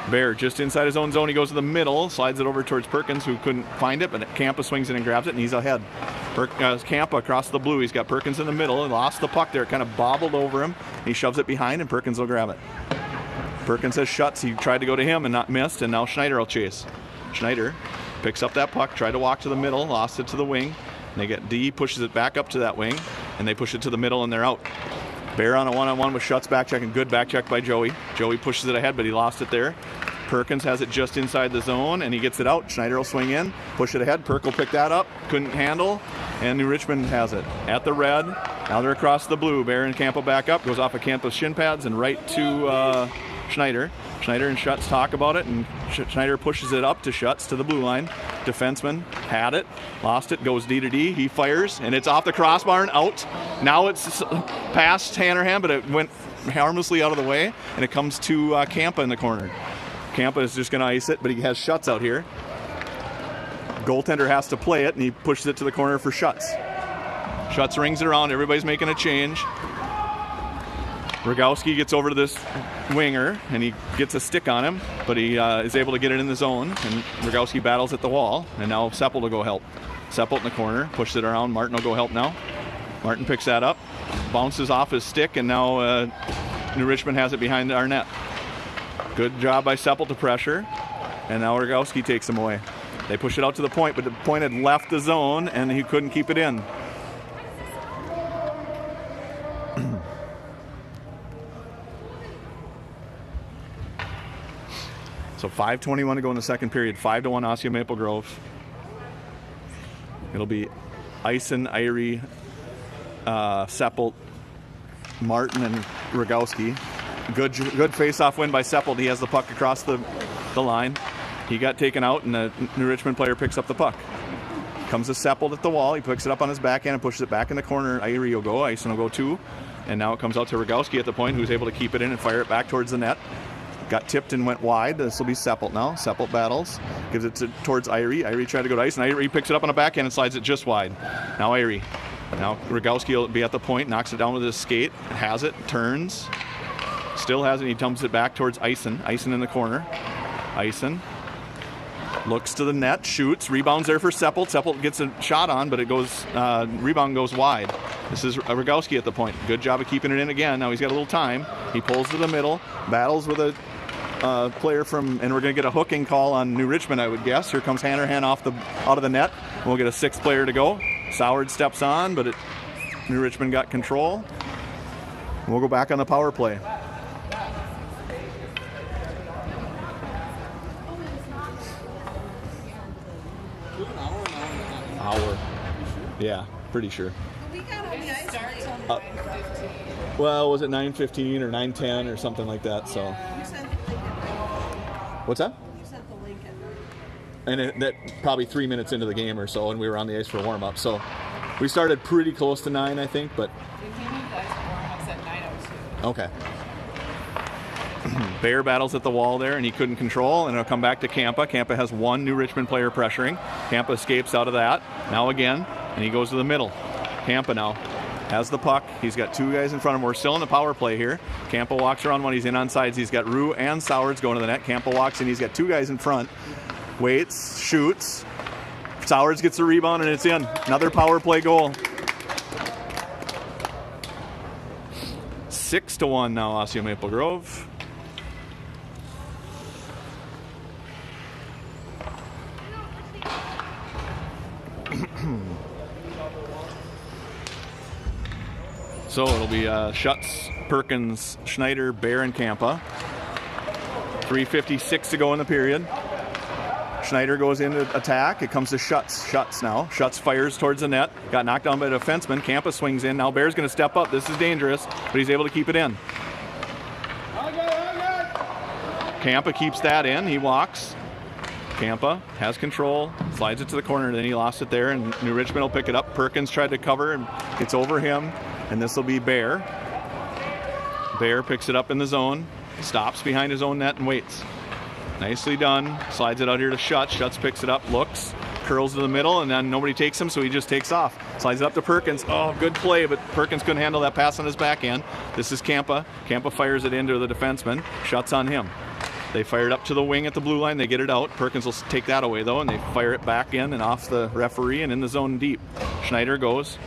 A: Bear just inside his own zone. He goes to the middle, slides it over towards Perkins, who couldn't find it, but Campa swings it and grabs it, and he's ahead. Campa across the blue. He's got Perkins in the middle and lost the puck there. It kind of bobbled over him. He shoves it behind, and Perkins will grab it. Perkins has shuts. He tried to go to him and not missed, and now Schneider will chase. Schneider picks up that puck, tried to walk to the middle, lost it to the wing. And they get D, pushes it back up to that wing, and they push it to the middle, and they're out. Bear on a one-on-one with Schutz back check, and good back check by Joey. Joey pushes it ahead, but he lost it there. Perkins has it just inside the zone, and he gets it out. Schneider will swing in, push it ahead. Perk will pick that up, couldn't handle, and New Richmond has it at the red. Now they're across the blue. Bear and Campa back up, goes off of Campa's shin pads and right to Schneider. Schneider and Schutz talk about it, and Schneider pushes it up to Schutz to the blue line. Defenseman had it, lost it, goes D to D. He fires, and it's off the crossbar and out. Now it's past Hanrahan, but it went harmlessly out of the way, and it comes to Campa in the corner. Campa is just going to ice it, but he has Schutz out here. Goaltender has to play it, and he pushes it to the corner for Schutz. Schutz rings it around. Everybody's making a change. Rogowski gets over to this winger, and he gets a stick on him, but he is able to get it in the zone, and Rogowski battles at the wall, and now Seppelt will go help. Seppelt in the corner, pushes it around. Martin will go help now. Martin picks that up, bounces off his stick, and now New Richmond has it behind our net. Good job by Seppelt to pressure, and now Rogowski takes him away. They push it out to the point, but the point had left the zone, and he couldn't keep it in. So 5:21 to go in the second period. 5-1 Osseo Maple Grove. It'll be Eisen, Irie, Seppelt, Martin, and Rogowski. Good face-off win by Seppelt. He has the puck across the line. He got taken out, and the New Richmond player picks up the puck. Comes to Seppelt at the wall. He picks it up on his backhand and pushes it back in the corner. Irie will go. Eisen will go too. And now it comes out to Rogowski at the point, who's able to keep it in and fire it back towards the net. Got tipped and went wide. This will be Seppelt now. Seppelt battles. Gives it towards Irie. Irie tried to go to ice, and Irie picks it up on the backhand and slides it just wide. Now Irie. Now Rogowski will be at the point, knocks it down with his skate, has it, turns. Still has it. He dumps it back towards Eisen. Eisen in the corner. Eisen looks to the net, shoots, rebounds there for Seppelt. Seppelt gets a shot on, but it goes, rebound goes wide. This is Rogowski at the point. Good job of keeping it in again. Now he's got a little time. He pulls to the middle, battles with a player from, and we're going to get a hooking call on New Richmond, I would guess. Here comes Hanrahan out of the net. We'll get a sixth player to go. Soward steps on, but New Richmond got control. We'll go back on the power play. Hour. Yeah, pretty sure.
D: We got on the ice late.
A: Well, was it 9:15 or 9:10 or something like that? So.
D: You sent the link at night.
A: What's that?
D: You sent the link at night.
A: And that probably 3 minutes into the game or so, and we were on the ice for warm up. So we started pretty close to 9, I think, but.
C: If you moved the ice for warm-ups at 9:02.
A: Okay. Bear battles at the wall there, and he couldn't control, and it'll come back to Campa. Campa has one New Richmond player pressuring. Campa escapes out of that. Now again, and he goes to the middle. Campa now has the puck. He's got two guys in front of him. We're still in the power play here. Campa walks around when he's in on sides. He's got Rue and Sowards going to the net. Campa walks in. He's got two guys in front. Waits, shoots. Sowards gets the rebound, and it's in. Another power play goal. 6-1 now, Osseo Maple Grove. So it'll be Schutz, Perkins, Schneider, Bear, and Campa. 3:56 to go in the period. Schneider goes into attack. It comes to Schutz. Schutz now. Schutz fires towards the net. Got knocked down by the defenseman. Campa swings in. Now Bear's going to step up. This is dangerous, but he's able to keep it in. Campa keeps that in. He walks. Campa has control. Slides it to the corner. Then he lost it there, and New Richmond will pick it up. Perkins tried to cover and gets over him. And this will be Bear. Bear picks it up in the zone, stops behind his own net and waits. Nicely done. Slides it out here to Schutz. Schutz picks it up, looks, curls to the middle, and then nobody takes him, so he just takes off. Slides it up to Perkins. Oh, good play, but Perkins couldn't handle that pass on his backhand. This is Campa. Campa fires it into the defenseman. Schutz on him. They fire it up to the wing at the blue line. They get it out. Perkins will take that away, though, and they fire it back in and off the referee and in the zone deep. Schneider goes.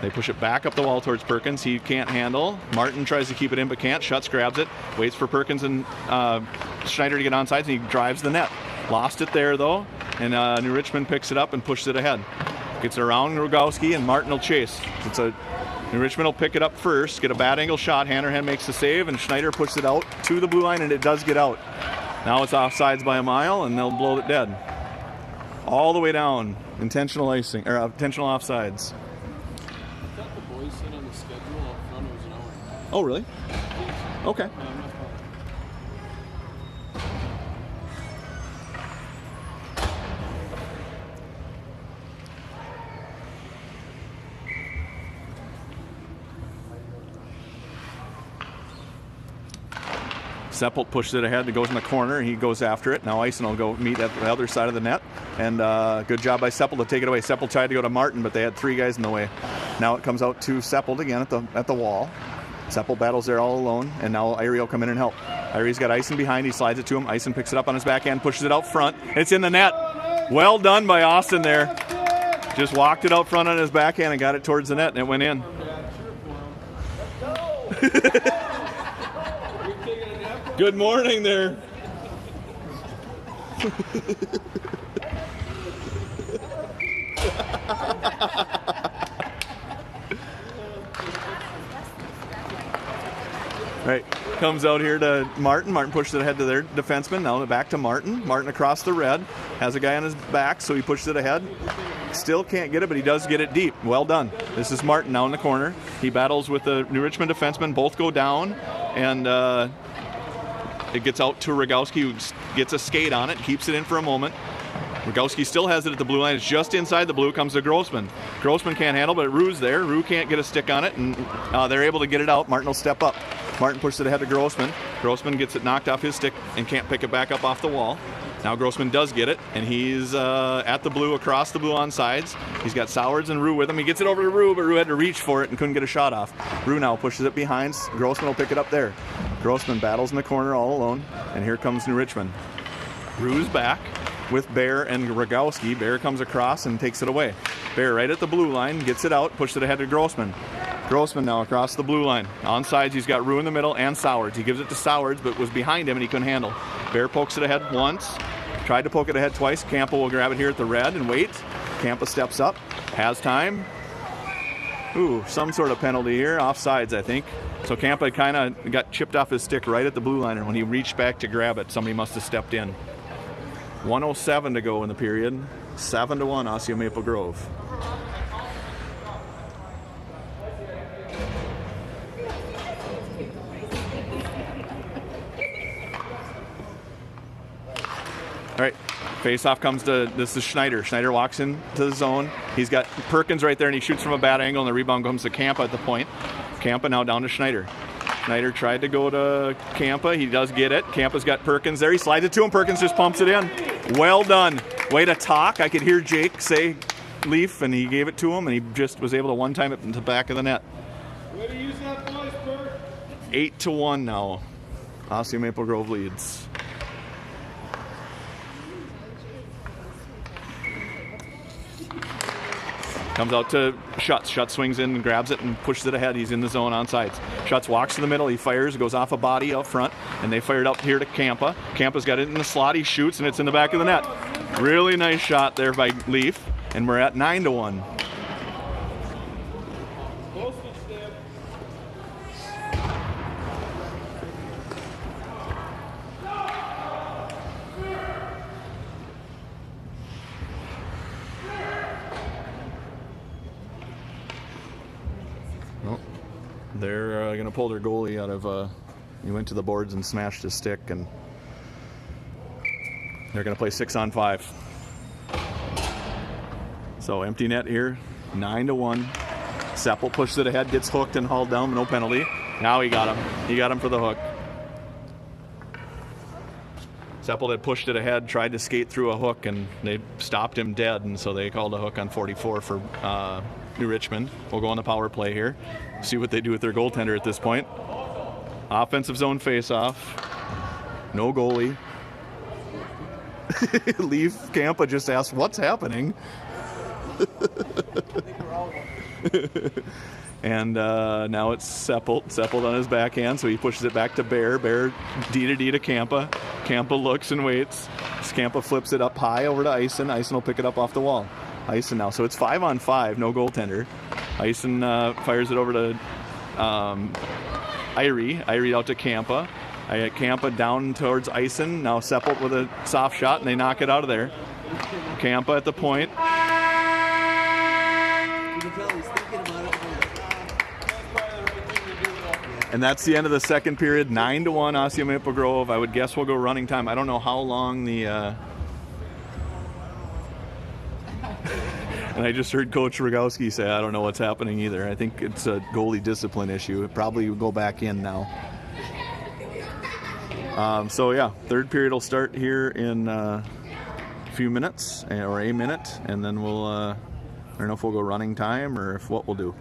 A: They push it back up the wall towards Perkins. He can't handle. Martin tries to keep it in but can't. Schutz grabs it, waits for Perkins and Schneider to get on sides, and he drives the net. Lost it there, though, and New Richmond picks it up and pushes it ahead. Gets it around Rogowski, and Martin will chase. New Richmond will pick it up first, get a bad angle shot. Hanrahan makes the save, and Schneider pushes it out to the blue line, and it does get out. Now it's offsides by a mile, and they'll blow it dead. All the way down. Intentional icing, or intentional offsides.
E: On the schedule up front, it was an hour.
A: Oh, really? Okay. Seppelt pushes it ahead. It goes in the corner. He goes after it. Now Eisen will go meet at the other side of the net. And good job by Seppelt to take it away. Seppelt tried to go to Martin, but they had three guys in the way. Now it comes out to Seppelt again at the wall. Seppel battles there all alone, and now Irie will come in and help. Irie's got Ison behind. He slides it to him. Ison picks it up on his backhand, pushes it out front. It's in the net. Well done by Austin there. Just walked it out front on his backhand and got it towards the net, and it went in. Good morning there. Right, comes out here to Martin. Martin pushes it ahead to their defenseman. Now back to Martin. Martin across the red. Has a guy on his back, so he pushes it ahead. Still can't get it, but he does get it deep. Well done. This is Martin now in the corner. He battles with the New Richmond defenseman. Both go down, and it gets out to Rogowski, who gets a skate on it, keeps it in for a moment. Rogowski still has it at the blue line. It's just inside the blue. Comes to Grossman. Grossman can't handle, but Rue's there. Rue can't get a stick on it, and they're able to get it out. Martin will step up. Martin pushes it ahead to Grossman. Grossman gets it knocked off his stick and can't pick it back up off the wall. Now Grossman does get it, and he's at the blue, across the blue on sides. He's got Sowards and Rue with him. He gets it over to Rue, but Rue had to reach for it and couldn't get a shot off. Rue now pushes it behind. Grossman will pick it up there. Grossman battles in the corner all alone, and here comes New Richmond. Rue's back with Bear and Rogowski. Bear comes across and takes it away. Bear right at the blue line, gets it out, pushes it ahead to Grossman. Grossman now across the blue line. On sides, he's got Rue in the middle and Sowards. He gives it to Sowards, but was behind him and he couldn't handle. Bear pokes it ahead once. Tried to poke it ahead twice. Campa will grab it here at the red and wait. Campa steps up, has time. Ooh, some sort of penalty here. Offsides, I think. So Campa kind of got chipped off his stick right at the blue line, and when he reached back to grab it, somebody must have stepped in. 1:07 to go in the period. 7-1, Osseo Maple Grove. All right, face-off comes to, this is Schneider. Schneider walks into the zone. He's got Perkins right there, and he shoots from a bad angle, and the rebound comes to Campa at the point. Campa now down to Schneider. Schneider tried to go to Campa. He does get it. Campa's got Perkins there. He slides it to him. Perkins just pumps it in. Well done. Way to talk. I could hear Jake say Leaf, and he gave it to him, and he just was able to one-time it into the back of the net.
C: Way to use that voice, Bert.
A: 8-1 now. Osseo Maple Grove leads. Comes out to Schutz. Schutz swings in and grabs it and pushes it ahead. He's in the zone on sides. Schutz walks to the middle. He fires, goes off a body out front, and they fired up here to Campa. Campa's got it in the slot. He shoots, and it's in the back of the net. Really nice shot there by Leaf, and we're at 9-1. They're going to pull their goalie out of, he went to the boards and smashed his stick, and they're going to play 6-on-5. So empty net here, 9-1. Seppel pushes it ahead, gets hooked and hauled down, no penalty. Now he got him. He got him for the hook. Seppel had pushed it ahead, tried to skate through a hook, and they stopped him dead, and so they called a hook on 44 for New Richmond. We'll go on the power play here. See what they do with their goaltender at this point. Offensive zone face-off. No goalie. Leaf Campa just asked, what's happening? And now it's Seppelt on his backhand, so he pushes it back to Bear. Bear D to D to Campa. Campa looks and waits. Campa flips it up high over to Ison. Ison will pick it up off the wall. Ison now. So it's 5-on-5, no goaltender. Ison fires it over to Irie. Irie out to Campa. I got Campa down towards Ison. Now Seppelt with a soft shot, and they knock it out of there. Campa at the point. And that's the end of the second period. 9-1 Osseo Maple Grove. I would guess we'll go running time. I don't know how long the... And I just heard Coach Rogowski say, I don't know what's happening either. I think it's a goalie discipline issue. It probably will go back in now. So yeah, third period will start here in a few minutes, or a minute, and then we'll, I don't know if we'll go running time or if what we'll do.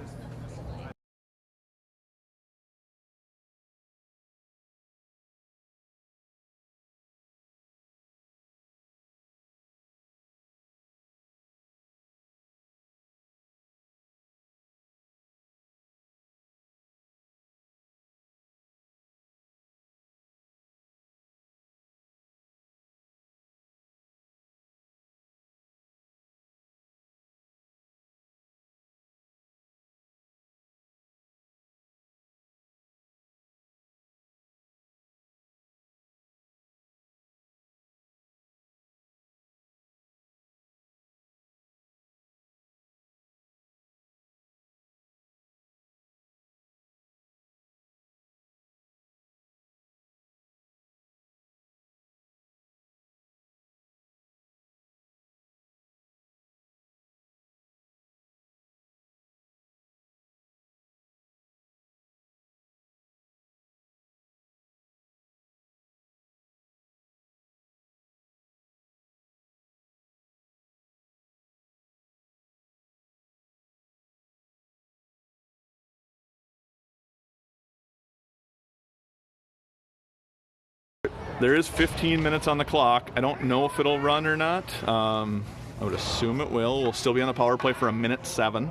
A: there is 15 minutes on the clock. I don't know if it'll run or not. I would assume it will. We'll still be on the power play for 1:07.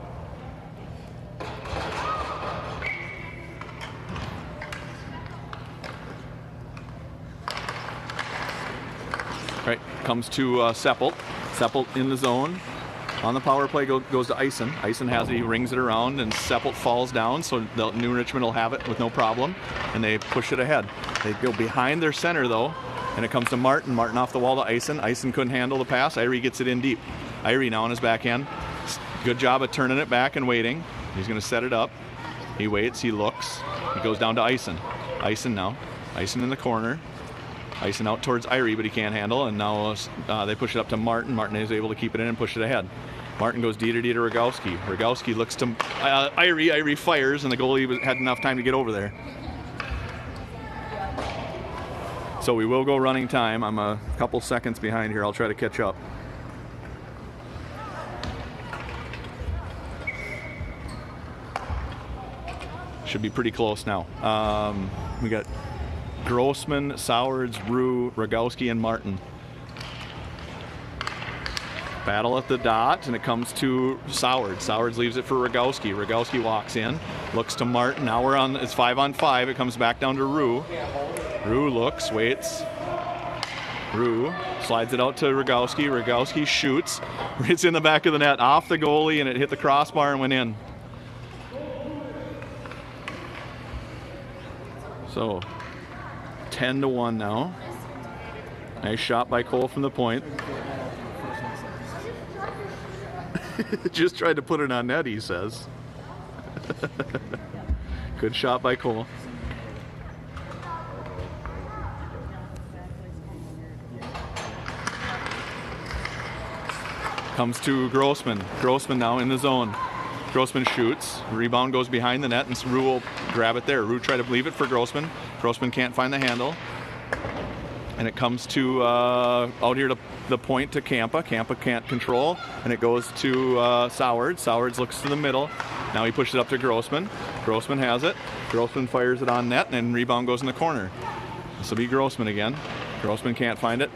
A: Right, comes to Seppelt. Seppelt in the zone. On the power play goes to Eisen. Eisen has it, he rings it around, and Seppelt falls down, so New Richmond will have it with no problem, and they push it ahead. They go behind their center, though, and it comes to Martin. Martin off the wall to Eisen. Eisen couldn't handle the pass. Irie gets it in deep. Irie now on his backhand. Good job of turning it back and waiting. He's going to set it up. He waits, he looks. He goes down to Eisen. Eisen now. Eisen in the corner. Eisen out towards Irie, but he can't handle, and now they push it up to Martin. Martin is able to keep it in and push it ahead. Martin goes D to Rogowski. Rogowski looks to Irie. Irie fires, and the goalie had enough time to get over there. So we will go running time. I'm a couple seconds behind here. I'll try to catch up. Should be pretty close now. We got Grossman, Sowards, Rue, Rogowski, and Martin. Battle at the dot, and it comes to Sowards. Sowards leaves it for Rogowski. Rogowski walks in, looks to Martin. Now we're on, it's 5-on-5. It comes back down to Rue. Rue looks, waits. Rue slides it out to Rogowski. Rogowski shoots. It's in the back of the net, off the goalie, and it hit the crossbar and went in. So 10-1 now. Nice shot by Cole from the point. Just tried to put it on net, he says. Good shot by Cole. Comes to Grossman. Grossman now in the zone. Grossman shoots. Rebound goes behind the net, and Rue will grab it there. Rue tried to leave it for Grossman. Grossman can't find the handle. And it comes to out here to the point to Kampa. Kampa can't control, and it goes to Sowards. Sowards looks to the middle. Now he pushes it up to Grossman. Grossman has it. Grossman fires it on net, and then rebound goes in the corner. This will be Grossman again. Grossman can't find it,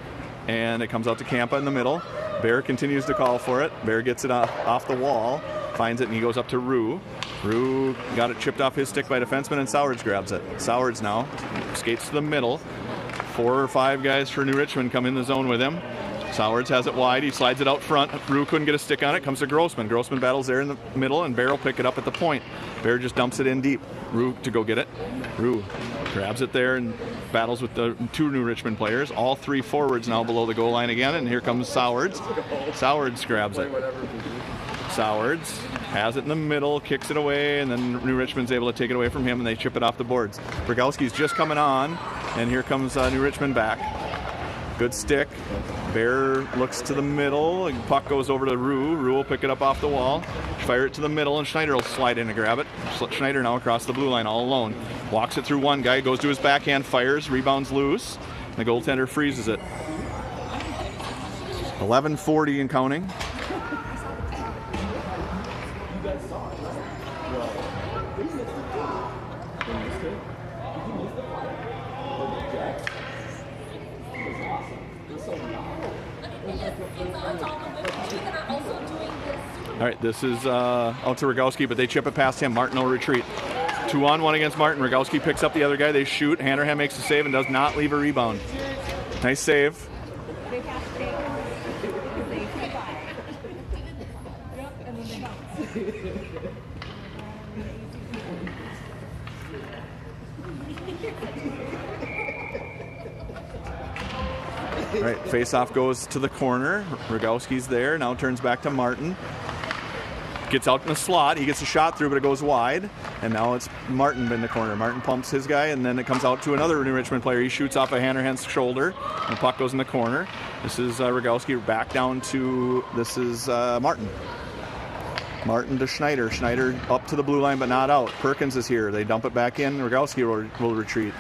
A: and it comes out to Kampa in the middle. Bear continues to call for it. Bear gets it off the wall, finds it, and he goes up to Rue. Rue got it chipped off his stick by defenseman, and Sowards grabs it. Sowards now skates to the middle. 4 or 5 guys for New Richmond come in the zone with him. Sowards has it wide. He slides it out front. Rue couldn't get a stick on it. Comes to Grossman. Grossman battles there in the middle, and Bear will pick it up at the point. Bear just dumps it in deep. Rue to go get it. Rue grabs it there and battles with the 2 New Richmond players. All 3 forwards now below the goal line again, and here comes Sowards. Sowards grabs it. Sowards has it in the middle, kicks it away, and then New Richmond's able to take it away from him, and they chip it off the boards. Rogowski's just coming on, and here comes New Richmond back. Good stick. Bear looks to the middle, and puck goes over to Rue. Rue will pick it up off the wall, fire it to the middle, and Schneider will slide in and grab it. Schneider now across the blue line all alone. Walks it through one guy, goes to his backhand, fires, rebounds loose. The goaltender freezes it. 11:40 and counting. All right, this is out to Rogowski, but they chip it past him. Martin will retreat. 2-on-1 against Martin. Rogowski picks up the other guy. They shoot. Hanrahan makes the save and does not leave a rebound. Nice save. All right, face-off goes to the corner. Rogowski's there. Now turns back to Martin. Gets out in the slot. He gets a shot through, but it goes wide. And now it's Martin in the corner. Martin pumps his guy, and then it comes out to another New Richmond player. He shoots off of Hanrahan's shoulder, and the puck goes in the corner. This is Rogowski back down to, this is Martin. Martin to Schneider. Schneider up to the blue line, but not out. Perkins is here. They dump it back in. Rogowski will retreat.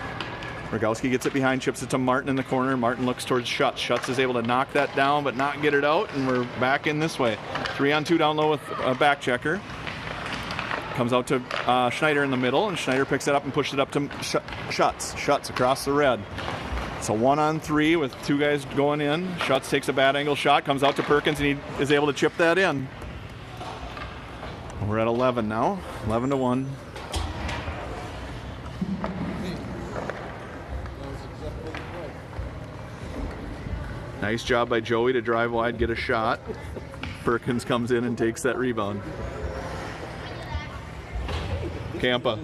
A: Rogowski gets it behind, chips it to Martin in the corner. Martin looks towards Schutz. Schutz is able to knock that down, but not get it out, and we're back in this way. 3-on-2 down low with a back checker. Comes out to Schneider in the middle, and Schneider picks it up and pushes it up to Schutz. Schutz across the red. It's a 1-on-3 with 2 guys going in. Schutz takes a bad angle shot, comes out to Perkins, and he is able to chip that in. We're at 11 now, 11-1. Nice job by Joey to drive wide, get a shot. Perkins comes in and takes that rebound. Campa.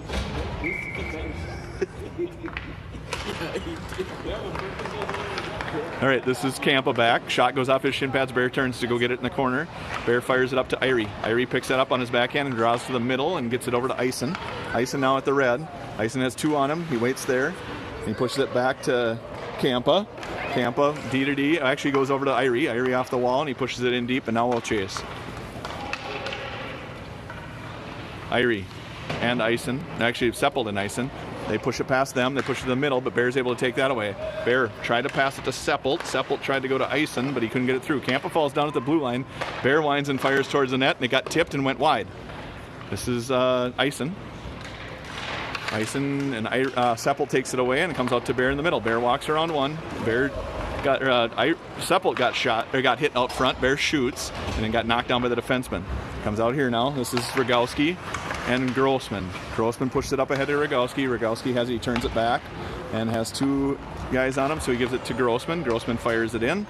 A: All right, this is Campa back. Shot goes off his shin pads. Bear turns to go get it in the corner. Bear fires it up to Irie. Irie picks that up on his backhand and draws to the middle and gets it over to Ison. Ison now at the red. Ison has 2 on him. He waits there. He pushes it back to Campa. Campa, D to D, actually goes over to Irie. Irie off the wall, and he pushes it in deep, and now we'll chase. Irie and Ison, actually Seppelt and Ison. They push it past them, they push it to the middle, but Bear's able to take that away. Bear tried to pass it to Seppelt. Seppelt tried to go to Ison, but he couldn't get it through. Campa falls down at the blue line. Bear winds and fires towards the net, and it got tipped and went wide. This is Ison. Ison and Seppelt takes it away and it comes out to Bear in the middle. Bear walks around one. Bear got Seppelt got shot or got hit out front. Bear shoots and then got knocked down by the defenseman. Comes out here now. This is Rogowski and Grossman. Grossman pushes it up ahead to Rogowski. Rogowski he turns it back and has 2 guys on him, so he gives it to Grossman. Grossman fires it in,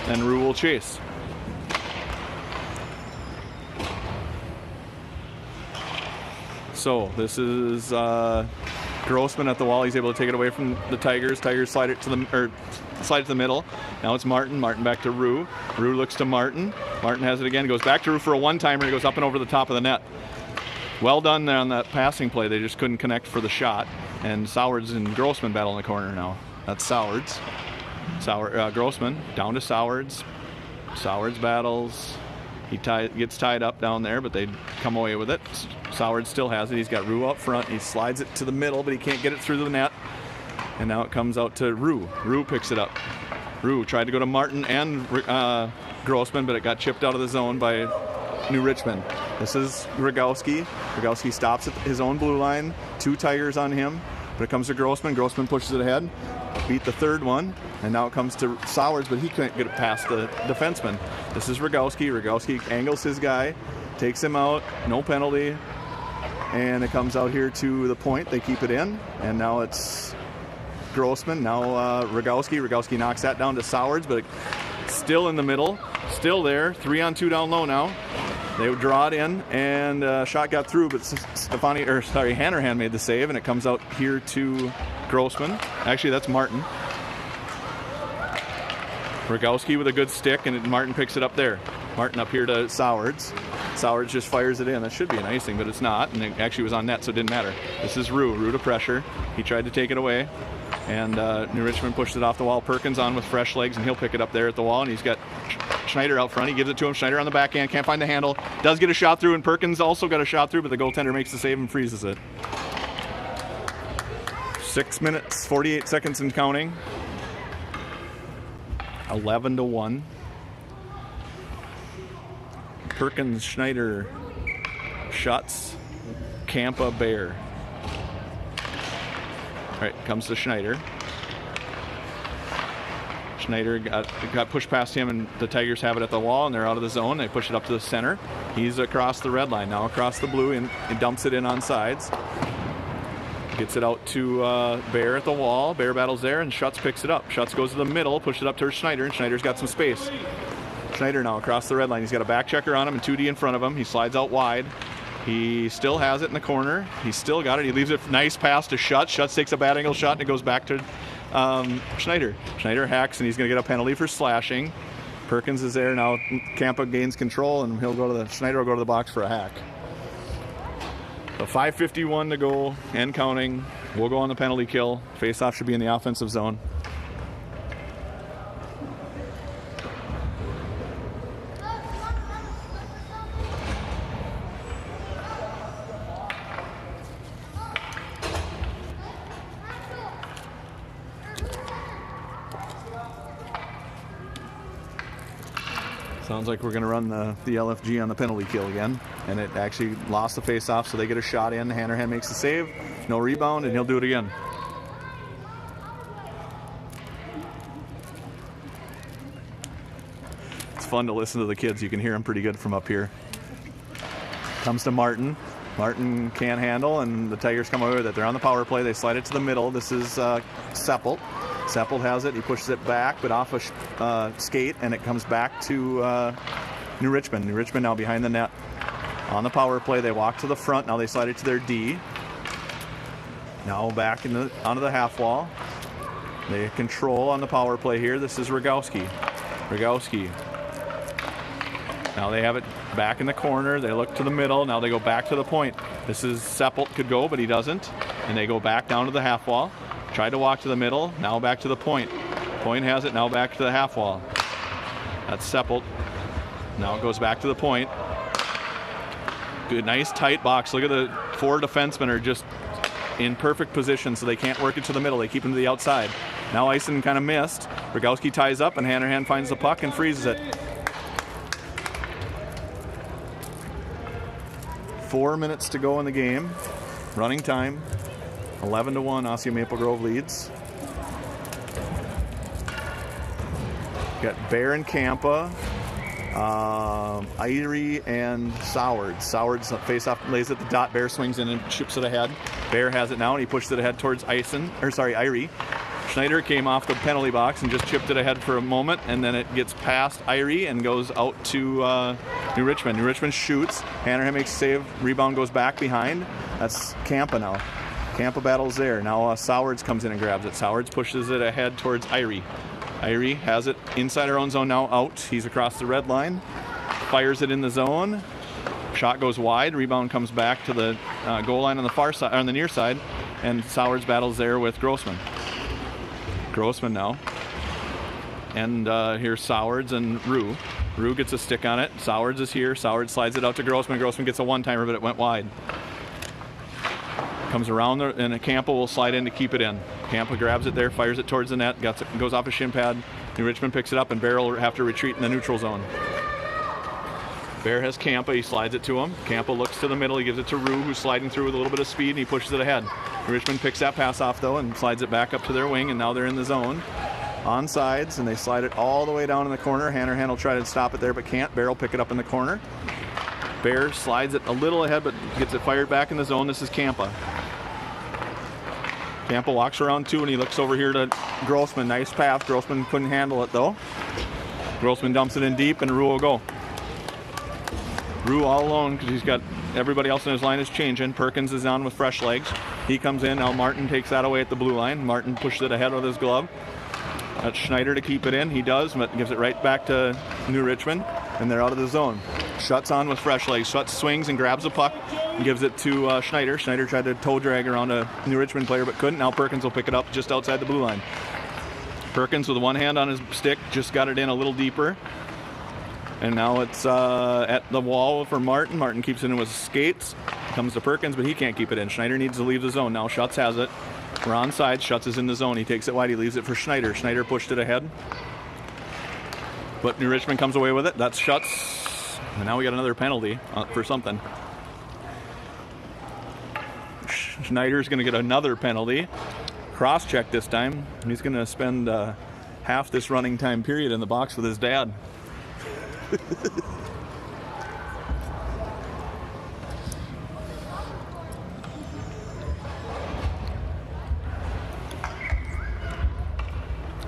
A: and Rue will chase. So this is Grossman at the wall. He's able to take it away from the Tigers. Tigers slide it to the middle. Now it's Martin. Martin back to Rue. Rue looks to Martin. Martin has it again. Goes back to Rue for a one-timer. It goes up and over the top of the net. Well done there on that passing play. They just couldn't connect for the shot. And Sowards and Grossman battle in the corner now. That's Sowards. Grossman down to Sowards. Sowards battles. He gets tied up down there, but they come away with it. Sowards still has it. He's got Rue up front. He slides it to the middle, but he can't get it through the net. And now it comes out to Rue. Rue picks it up. Rue tried to go to Martin and Grossman, but it got chipped out of the zone by New Richmond. This is Rogowski. Rogowski stops at his own blue line. 2 Tigers on him. But it comes to Grossman. Grossman pushes it ahead. Beat the 3rd one. And now it comes to Sowards, but he couldn't get it past the defenseman. This is Rogowski. Rogowski angles his guy. Takes him out. No penalty. And it comes out here to the point. They keep it in. And now it's Grossman. Now Rogowski. Rogowski knocks that down to Sowards, but it's still in the middle. Still there. 3-on-2 down low now. They would draw it in, and shot got through, but Hanrahan made the save, and it comes out here to Grossman. Actually, that's Martin. Rogowski with a good stick, and Martin picks it up there. Martin up here to Sowards. Sowards just fires it in. That should be an icing, but it's not, and it actually was on net, so it didn't matter. This is Rue. Rue to pressure. He tried to take it away, and New Richmond pushed it off the wall. Perkins on with fresh legs, and he'll pick it up there at the wall, and he's got Schneider out front. He gives it to him. Schneider on the backhand. Can't find the handle. Does get a shot through, and Perkins also got a shot through, but the goaltender makes the save and freezes it. 6 minutes, 48 seconds and counting. 11-1. Perkins, Schneider, Schutz, Campa, Bear. All right, comes to Schneider. Schneider got pushed past him, and the Tigers have it at the wall, and they're out of the zone. They push it up to the center. He's across the red line now, across the blue, and dumps it in on sides. Gets it out to Bear at the wall. Bear battles there, and Schutz picks it up. Schutz goes to the middle, pushes it up to Schneider, and Schneider's got some space. Schneider now across the red line. He's got a back checker on him and 2D in front of him. He slides out wide. He still has it in the corner. He's still got it. He leaves it nice pass to Schutz. Schutz takes a bad angle shot, and it goes back to Schneider. Schneider hacks, and he's going to get a penalty for slashing. Perkins is there now. Campa gains control, and Schneider will go to the box for a hack. So 5:51 to go and counting. We'll go on the penalty kill. Face-off should be in the offensive zone. Sounds like we're going to run the LFG on the penalty kill again. And it actually lost the face-off, so they get a shot in. Hanrahan makes the save. No rebound, and he'll do it again. fun to listen to the kids. You can hear them pretty good from up here. Comes to Martin. Martin can't handle, and the Tigers come away with it. They're on the power play. They slide it to the middle. This is Seppelt. Seppelt has it. He pushes it back, but off a skate, and it comes back to New Richmond. New Richmond now behind the net. On the power play, they walk to the front. Now they slide it to their D. Now back onto the half wall. They control on the power play here. This is Rogowski. Rogowski. Now they have it back in the corner. They look to the middle. Now they go back to the point. This is Seppelt could go, but he doesn't. And they go back down to the half wall. Tried to walk to the middle. Now back to the point. Point has it. Now back to the half wall. That's Seppelt. Now it goes back to the point. Good, nice tight box. Look at the 4 defensemen are just in perfect position, so they can't work it to the middle. They keep him to the outside. Now Eisen kind of missed. Rogowski ties up, and Hanrahan finds the puck and freezes it. 4 minutes to go in the game. Running time. 11-1. Osseo Maple Grove leads. Got Bear and Campa. Irie and Sowards. Sowards face off, lays at the dot. Bear swings in and chips it ahead. Bear has it now, and he pushes it ahead towards Irie. Schneider came off the penalty box and just chipped it ahead for a moment, and then it gets past Irie and goes out to New Richmond. New Richmond shoots. Hanrahan makes a save. Rebound goes back behind. That's Campa now. Campa battles there. Now Sowards comes in and grabs it. Sowards pushes it ahead towards Irie. Irie has it inside our own zone now, out. He's across the red line. Fires it in the zone. Shot goes wide. Rebound comes back to the goal line on the far side, on the near side, and Sowards battles there with Grossman. Grossman now. And here's Sowards and Rue. Rue gets a stick on it. Sowards is here. Sowards slides it out to Grossman. Grossman gets a one-timer, but it went wide. Comes around there, and Campa will slide in to keep it in. Campa grabs it there, fires it towards the net, goes off a shin pad. New Richmond picks it up, and Bear will have to retreat in the neutral zone. Bear has Campa, he slides it to him. Campa looks to the middle, he gives it to Rue, who's sliding through with a little bit of speed, and he pushes it ahead. New Richmond picks that pass off, though, and slides it back up to their wing, and now they're in the zone. On sides, and they slide it all the way down in the corner. Hanrahan will try to stop it there, but can't. Bear will pick it up in the corner. Bear slides it a little ahead, but gets it fired back in the zone. This is Campa. Campa walks around too, and he looks over here to Grossman. Nice pass. Grossman couldn't handle it though. Grossman dumps it in deep, and Rue will go. Rue all alone because he's got everybody else in his line is changing. Perkins is on with fresh legs. He comes in. Now Martin takes that away at the blue line. Martin pushes it ahead with his glove. That's Schneider to keep it in. He does, but gives it right back to New Richmond, and they're out of the zone. Shuts on with fresh legs. Shuts swings and grabs the puck and gives it to Schneider. Schneider tried to toe drag around a New Richmond player but couldn't. Now Perkins will pick it up just outside the blue line. Perkins with one hand on his stick just got it in a little deeper. And now it's at the wall for Martin. Martin keeps it in with skates. Comes to Perkins, but he can't keep it in. Schneider needs to leave the zone. Now Schutz has it. We're on side. Schutz is in the zone. He takes it wide. He leaves it for Schneider. Schneider pushed it ahead. But New Richmond comes away with it. That's Schutz. And now we got another penalty for something. Schneider's going to get another penalty. Cross-check this time. He's going to spend half this running time period in the box with his dad.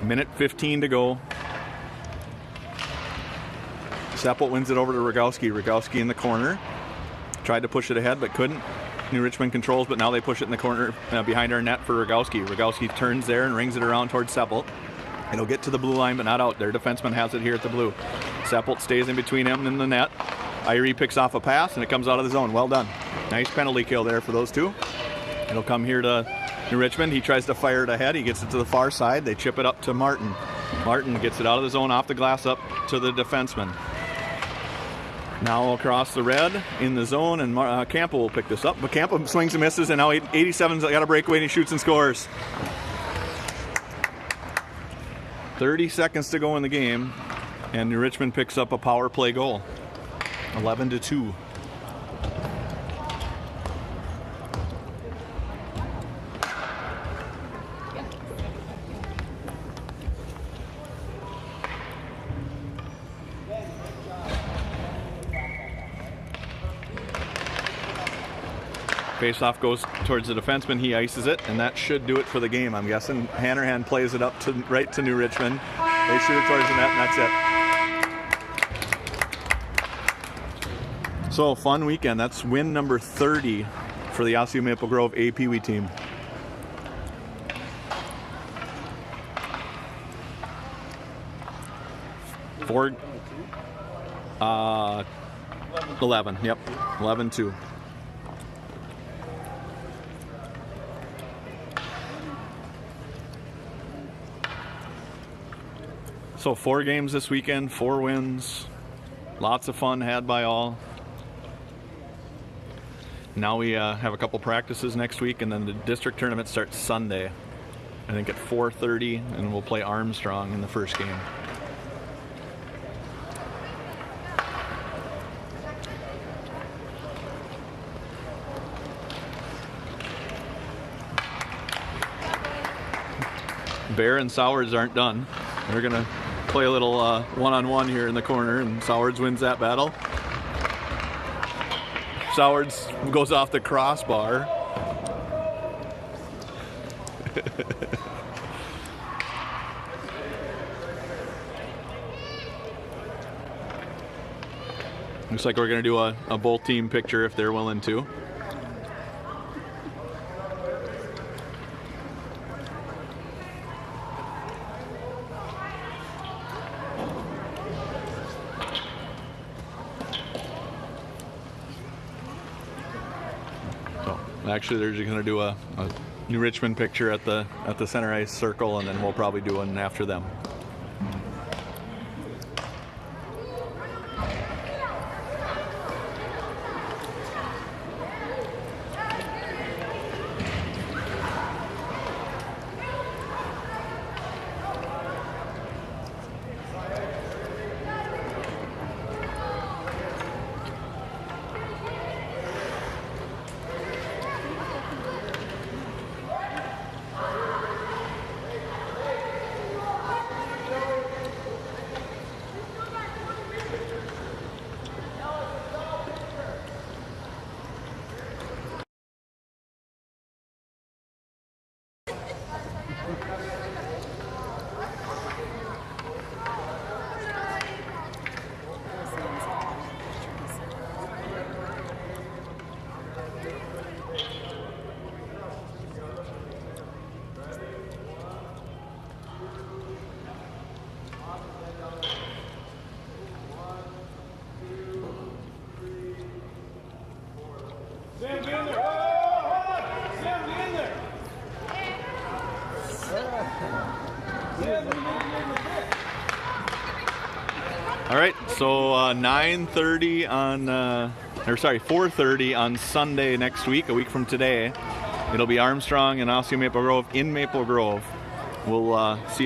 A: Minute 15 to go. Seppelt wins it over to Rogowski. Rogowski in the corner. Tried to push it ahead, but couldn't. New Richmond controls, but now they push it in the corner behind our net for Rogowski. Rogowski turns there and rings it around towards Seppelt. It'll get to the blue line, but not out. Their defenseman has it here at the blue. Seppelt stays in between him and the net. Irie picks off a pass, and it comes out of the zone. Well done. Nice penalty kill there for those two. It'll come here to New Richmond. He tries to fire it ahead. He gets it to the far side. They chip it up to Martin. Martin gets it out of the zone, off the glass, up to the defenseman. Now across the red in the zone, and Campa will pick this up. But Campa swings and misses, and now 87's got a breakaway, and he shoots and scores. 30 seconds to go in the game, and New Richmond picks up a power play goal. 11-2. Face-off goes towards the defenseman. He ices it, and that should do it for the game, I'm guessing. Hanrahan plays it up to right to New Richmond. They shoot it towards the net, and that's it. So, fun weekend. That's win number 30 for the Osseo Maple Grove APWE team. Four, 11, yep, 11-2. So 4 games this weekend, 4 wins, lots of fun had by all. Now we have a couple practices next week, and then the district tournament starts Sunday, I think at 4:30, and we'll play Armstrong in the first game. Bear and Sowards aren't done. They're gonna play a little one-on-one here in the corner, and Sowards wins that battle. Sowards goes off the crossbar. Looks like we're gonna do a both team picture if they're willing to. Actually, they're just going to do a New Richmond picture at the center ice circle, and then we'll probably do one after them. All right, so 9:30 on, 4:30 on Sunday next week, a week from today. It'll be Armstrong and Osseo Maple Grove in Maple Grove. We'll see you